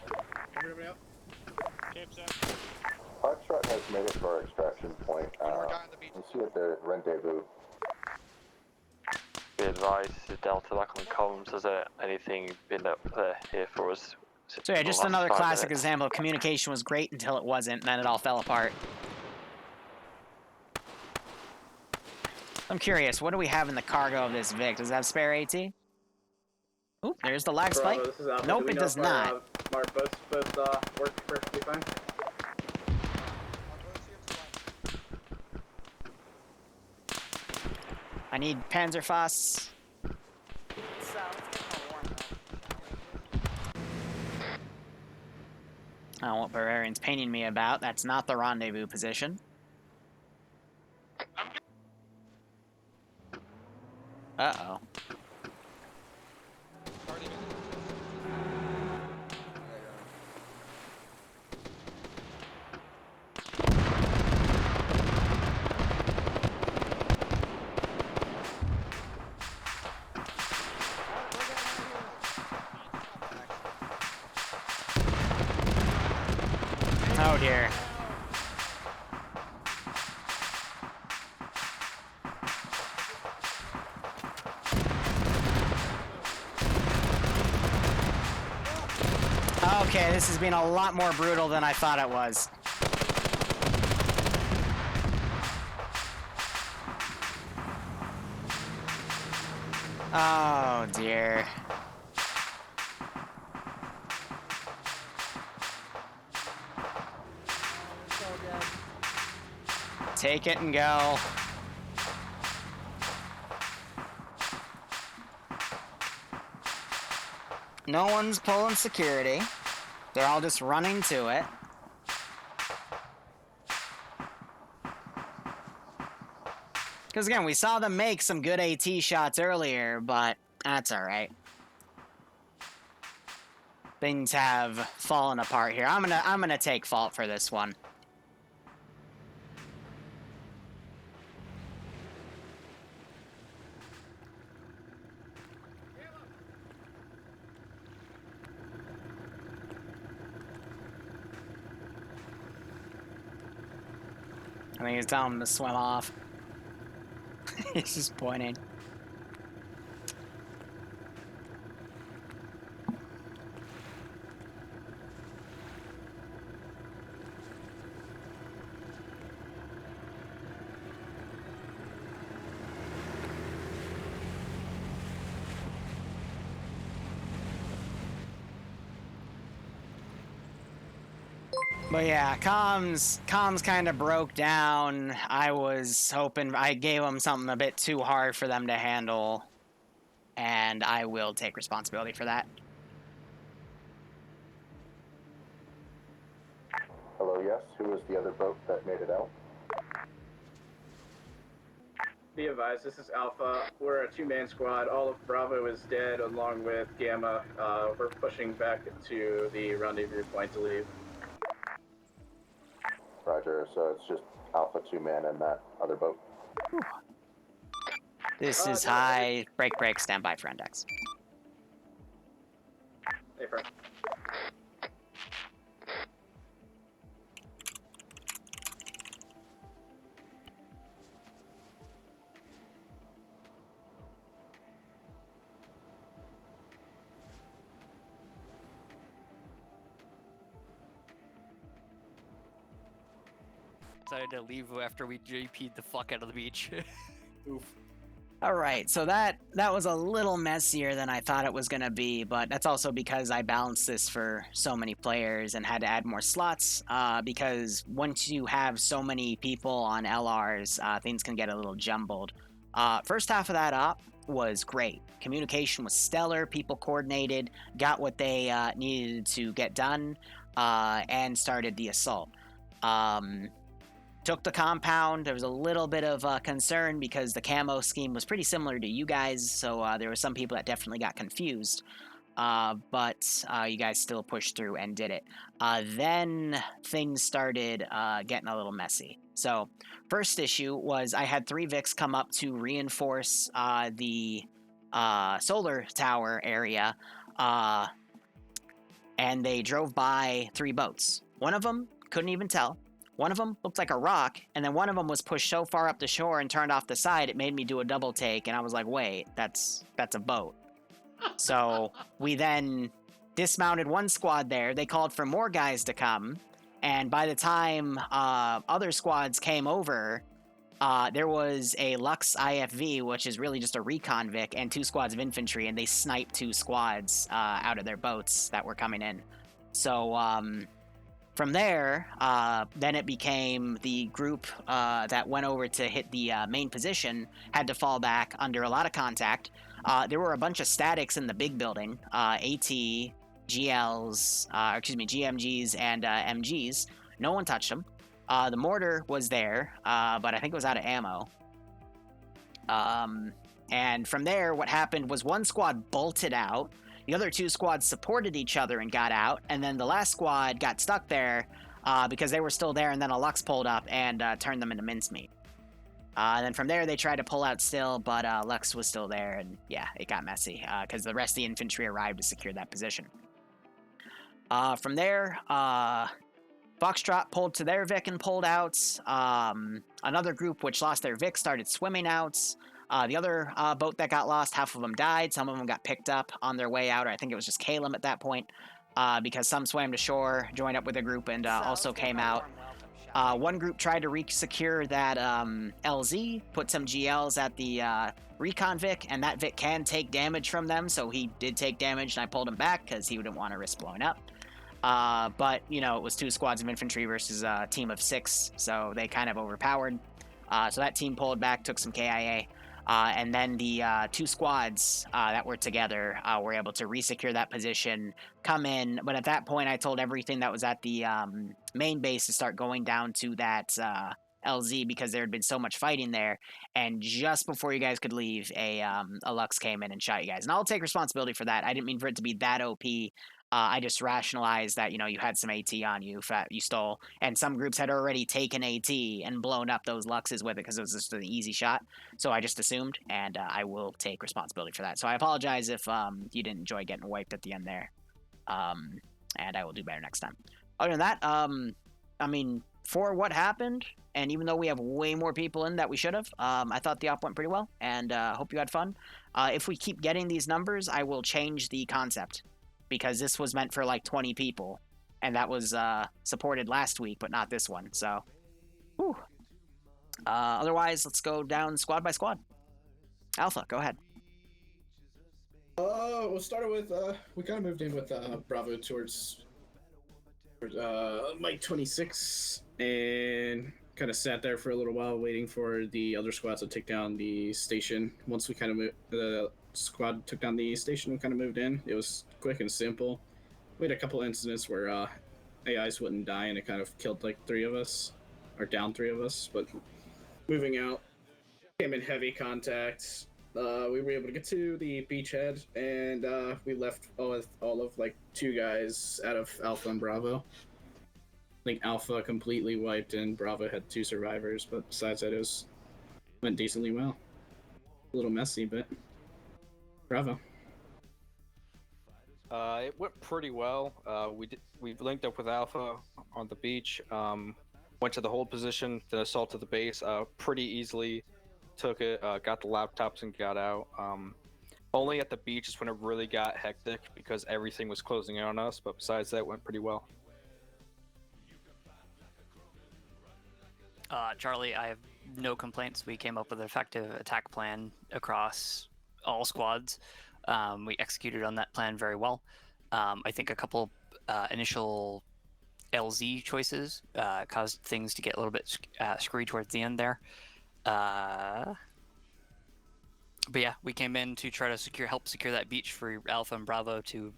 Foxtrot has made it to our extraction point. We'll see at the rendezvous. Be advised, Delta back on comms. Has there anything been up there here for us? So yeah, just another classic example of communication was great until it wasn't, and then it all fell apart. I'm curious, what do we have in the cargo of this Vic? Does it have spare AT? Oop, there's the lag spike. Nope, it does not. Our boats work perfectly fine. I need Panzerfaust. What Bavarian's painting me about, that's not the rendezvous position. Uh-oh. Oh dear. Okay, this has been a lot more brutal than I thought it was. Oh dear. Take it and go. No one's pulling security. They're all just running to it. Because again, we saw them make some good AT shots earlier, but that's alright. Things have fallen apart here. I'm gonna take fault for this one. I think he's telling him to swim off. He's just pointing. But yeah, comms kind of broke down. I was hoping I gave them something a bit too hard for them to handle, and I will take responsibility for that. Hello, yes. Who was the other boat that made it out? Be advised, this is Alpha. We're a two-man squad. All of Bravo is dead, along with Gamma. We're pushing back to the rendezvous point to leave. Roger, so it's just Alpha 2-man and that other boat. This is high. Break, stand by for index. Hey, friend. Decided to leave after we JP'd the fuck out of the beach. Oof. All right, so that was a little messier than I thought it was going to be, but that's also because I balanced this for so many players and had to add more slots, because once you have so many people on LRs, things can get a little jumbled. First half of that op was great. Communication was stellar, people coordinated, got what they needed to get done, and started the assault. Took the compound. There was a little bit of concern because the camo scheme was pretty similar to you guys, so there were some people that definitely got confused. But you guys still pushed through and did it. Then things started getting a little messy. So first issue was I had 3 Vics come up to reinforce the solar tower area, and they drove by 3 boats. One of them couldn't even tell. One of them looked like a rock, and then one of them was pushed so far up the shore and turned off the side, it made me do a double take, and I was like, wait, that's a boat. So we then dismounted one squad there. They called for more guys to come, and by the time other squads came over, there was a Lux IFV, which is really just a recon Vic, and 2 squads of infantry, and they sniped 2 squads out of their boats that were coming in. So, from there, then it became the group that went over to hit the main position had to fall back under a lot of contact. There were a bunch of statics in the big building, AT, GLs, GMGs and MGs. No one touched them. The mortar was there, but I think it was out of ammo. And from there, what happened was one squad bolted out. The other two squads supported each other and got out. And then the last squad got stuck there because they were still there. And then a Lux pulled up and turned them into mincemeat. And then from there, they tried to pull out still, but Lux was still there. And yeah, it got messy because the rest of the infantry arrived to secure that position. From there, Foxtrot pulled to their Vic and pulled out. Another group which lost their Vic started swimming out. The other boat that got lost, half of them died. Some of them got picked up on their way out, or I think it was just Caleb at that point, because some swam to shore, joined up with a group, and also came out. One group tried to re-secure that LZ, put some GLs at the recon Vic, and that Vic can take damage from them, so he did take damage, and I pulled him back because he didn't want to risk blowing up. But, you know, it was 2 squads of infantry versus a team of 6, so they kind of overpowered. So that team pulled back, took some KIA. And then the 2 squads that were together were able to re-secure that position, come in. But at that point, I told everything that was at the main base to start going down to that LZ because there had been so much fighting there. And just before you guys could leave, a Lux came in and shot you guys. And I'll take responsibility for that. I didn't mean for it to be that OP. I just rationalized that, you know, you had some AT on you, you stole, and some groups had already taken AT and blown up those Luxes with it because it was just an easy shot. So I just assumed, and I will take responsibility for that. So I apologize if you didn't enjoy getting wiped at the end there, and I will do better next time. Other than that, I mean, for what happened, and even though we have way more people in that we should have, I thought the op went pretty well, and hope you had fun. If we keep getting these numbers, I will change the concept, because this was meant for like 20 people, and that was supported last week, but not this one. So, whew. Otherwise, let's go down squad by squad. Alpha, go ahead. We'll start with we kind of moved in with Bravo towards Mike 26, and kind of sat there for a little while waiting for the other squads to take down the station. Once we kind of moved, the squad took down the station, we kind of moved in. It was quick and simple. We had a couple incidents where AIs wouldn't die, and it kind of killed like 3 of us, or down 3 of us. But moving out, came in heavy contact. We were able to get to the beachhead, and we left all of like 2 guys out of Alpha and Bravo. I think Alpha completely wiped, and Bravo had 2 survivors. But besides that, went decently well. A little messy, but Bravo. It went pretty well. We linked up with Alpha on the beach. Went to the hold position, then assaulted the base. Pretty easily took it. Got the laptops and got out. Only at the beach is when it really got hectic because everything was closing in on us. But besides that, it went pretty well. Charlie, I have no complaints. We came up with an effective attack plan across all squads. We executed on that plan very well. I think a couple initial LZ choices caused things to get a little bit screwy towards the end there. But yeah, we came in to try to help secure that beach for Alpha and Bravo to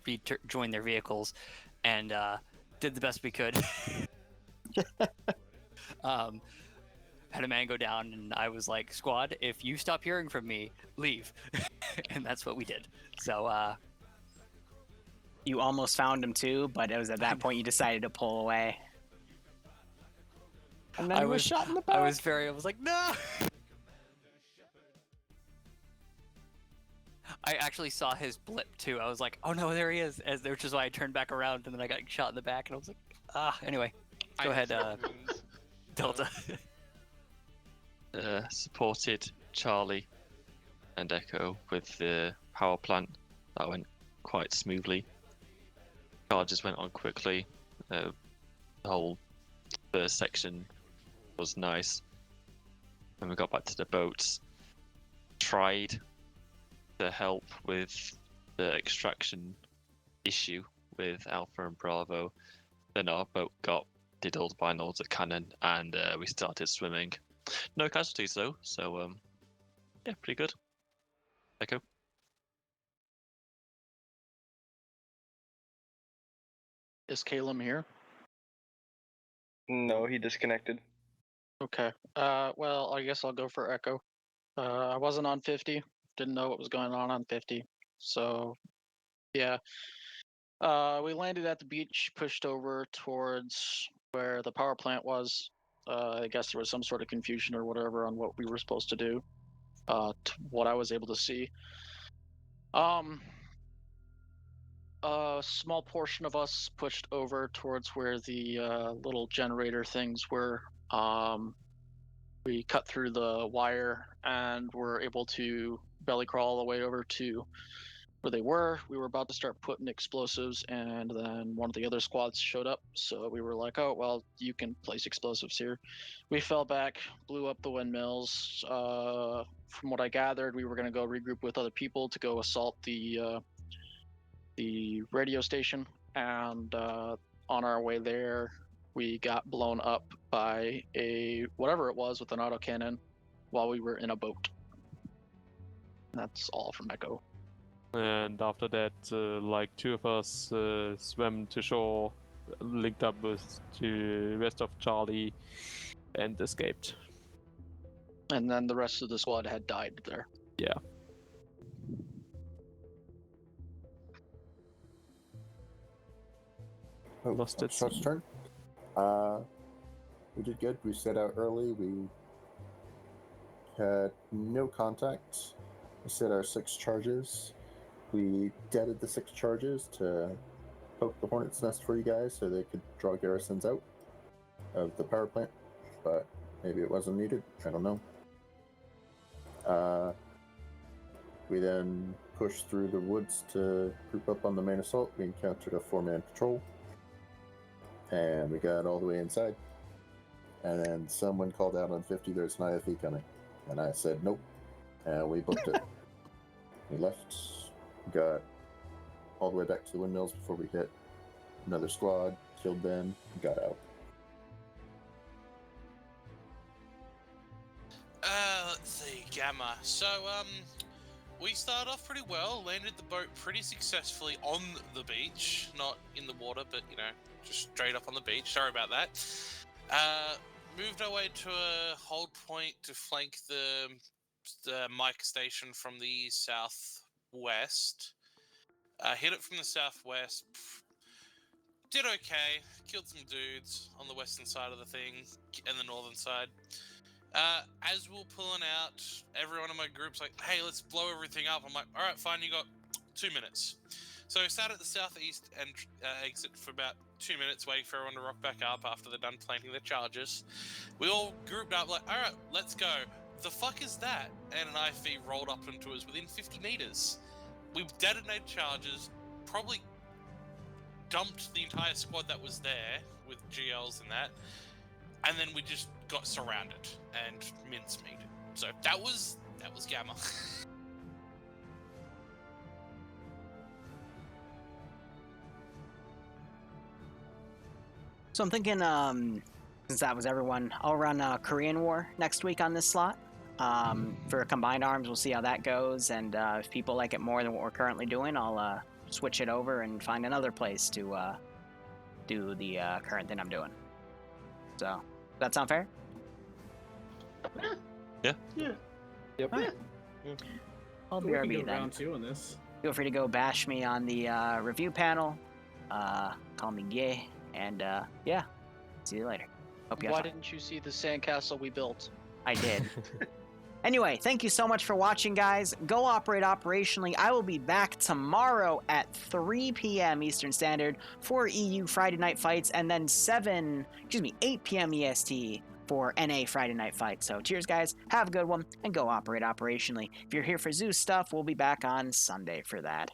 join their vehicles, and did the best we could. Had a man go down, and I was like, "Squad, if you stop hearing from me, leave." And that's what we did. So, you almost found him too, but it was at that point you decided to pull away. And then he was shot in the back. I was like, no! I actually saw his blip too. I was like, oh no, there he is. Which is why I turned back around, and then I got shot in the back, and I was like, anyway. Go ahead, Delta. Supported Charlie and Echo with the power plant. That went quite smoothly. Charges went on quickly. The whole first section was nice. When we got back to the boats, tried to help with the extraction issue with Alpha and Bravo. Then our boat got diddled by an auto cannon, and we started swimming. No casualties though, so yeah, pretty good. Echo. Is Calum here? No, he disconnected. Okay. Well, I guess I'll go for Echo. I wasn't on 50. Didn't know what was going on 50. So, yeah. We landed at the beach, pushed over towards where the power plant was. I guess there was some sort of confusion or whatever on what we were supposed to do. What I was able to see. A small portion of us pushed over towards where the little generator things were. We cut through the wire and were able to belly crawl all the way over to where they were. We were about to start putting explosives, and then one of the other squads showed up. So we were like, oh, well, you can place explosives here. We fell back, blew up the windmills. From what I gathered, we were going to go regroup with other people to go assault the radio station. And on our way there, we got blown up by a whatever it was with an autocannon while we were in a boat. That's all from Echo. And after that, like 2 of us swam to shore, linked up with the rest of Charlie, and escaped. And then the rest of the squad had died there. Yeah. Lost it. Shot's turn. We did good. We set out early. We had no contact. We set our 6 charges. We deaded the 6 charges to poke the hornet's nest for you guys so they could draw garrisons out of the power plant, but maybe it wasn't needed. I don't know. We then pushed through the woods to group up on the main assault. We encountered a 4-man patrol, and we got all the way inside. And then someone called out on 50, there's an IFE coming. And I said, nope. And we booked it. We left, got all the way back to the windmills before we hit another squad, killed them, got out. Let's see, Gamma. So, we started off pretty well, landed the boat pretty successfully on the beach, not in the water, but, you know, just straight up on the beach. Sorry about that. Moved our way to a hold point to flank the mic station from the southwest. Hit it from the southwest. Did okay. Killed some dudes on the western side of the thing and the northern side. As we were pulling out, everyone in my group's like, hey, let's blow everything up. I'm like, all right, fine, you got 2 minutes. So I sat at the southeast and exit for about 2 minutes, waiting for everyone to rock back up after they're done planting their charges. We all grouped up like, all right, let's go. The fuck is that? And an IFE rolled up into us within 50 meters. We detonated charges, probably dumped the entire squad that was there with GLs and that, and then we just got surrounded and mincemeat. So that was Gamma. So I'm thinking, since that was everyone, I'll run Korean War next week on this slot. For combined arms, we'll see how that goes, and if people like it more than what we're currently doing, I'll switch it over and find another place to do the current thing I'm doing. So, does that sound fair? Yeah. Yeah. Yep. Right. I'll We can BRB go then. round 2 on this. Feel free to go bash me on the review panel. Call me gay, and yeah, see you later. Hope you have Why fun. didn't you see the sandcastle we built? I did. Anyway, thank you so much for watching, guys. Go operate operationally. I will be back tomorrow at 3 p.m. Eastern Standard for EU Friday Night Fights, and then 8 p.m. EST for NA Friday Night Fights. So cheers, guys. Have a good one, and go operate operationally. If you're here for Zeus stuff, we'll be back on Sunday for that.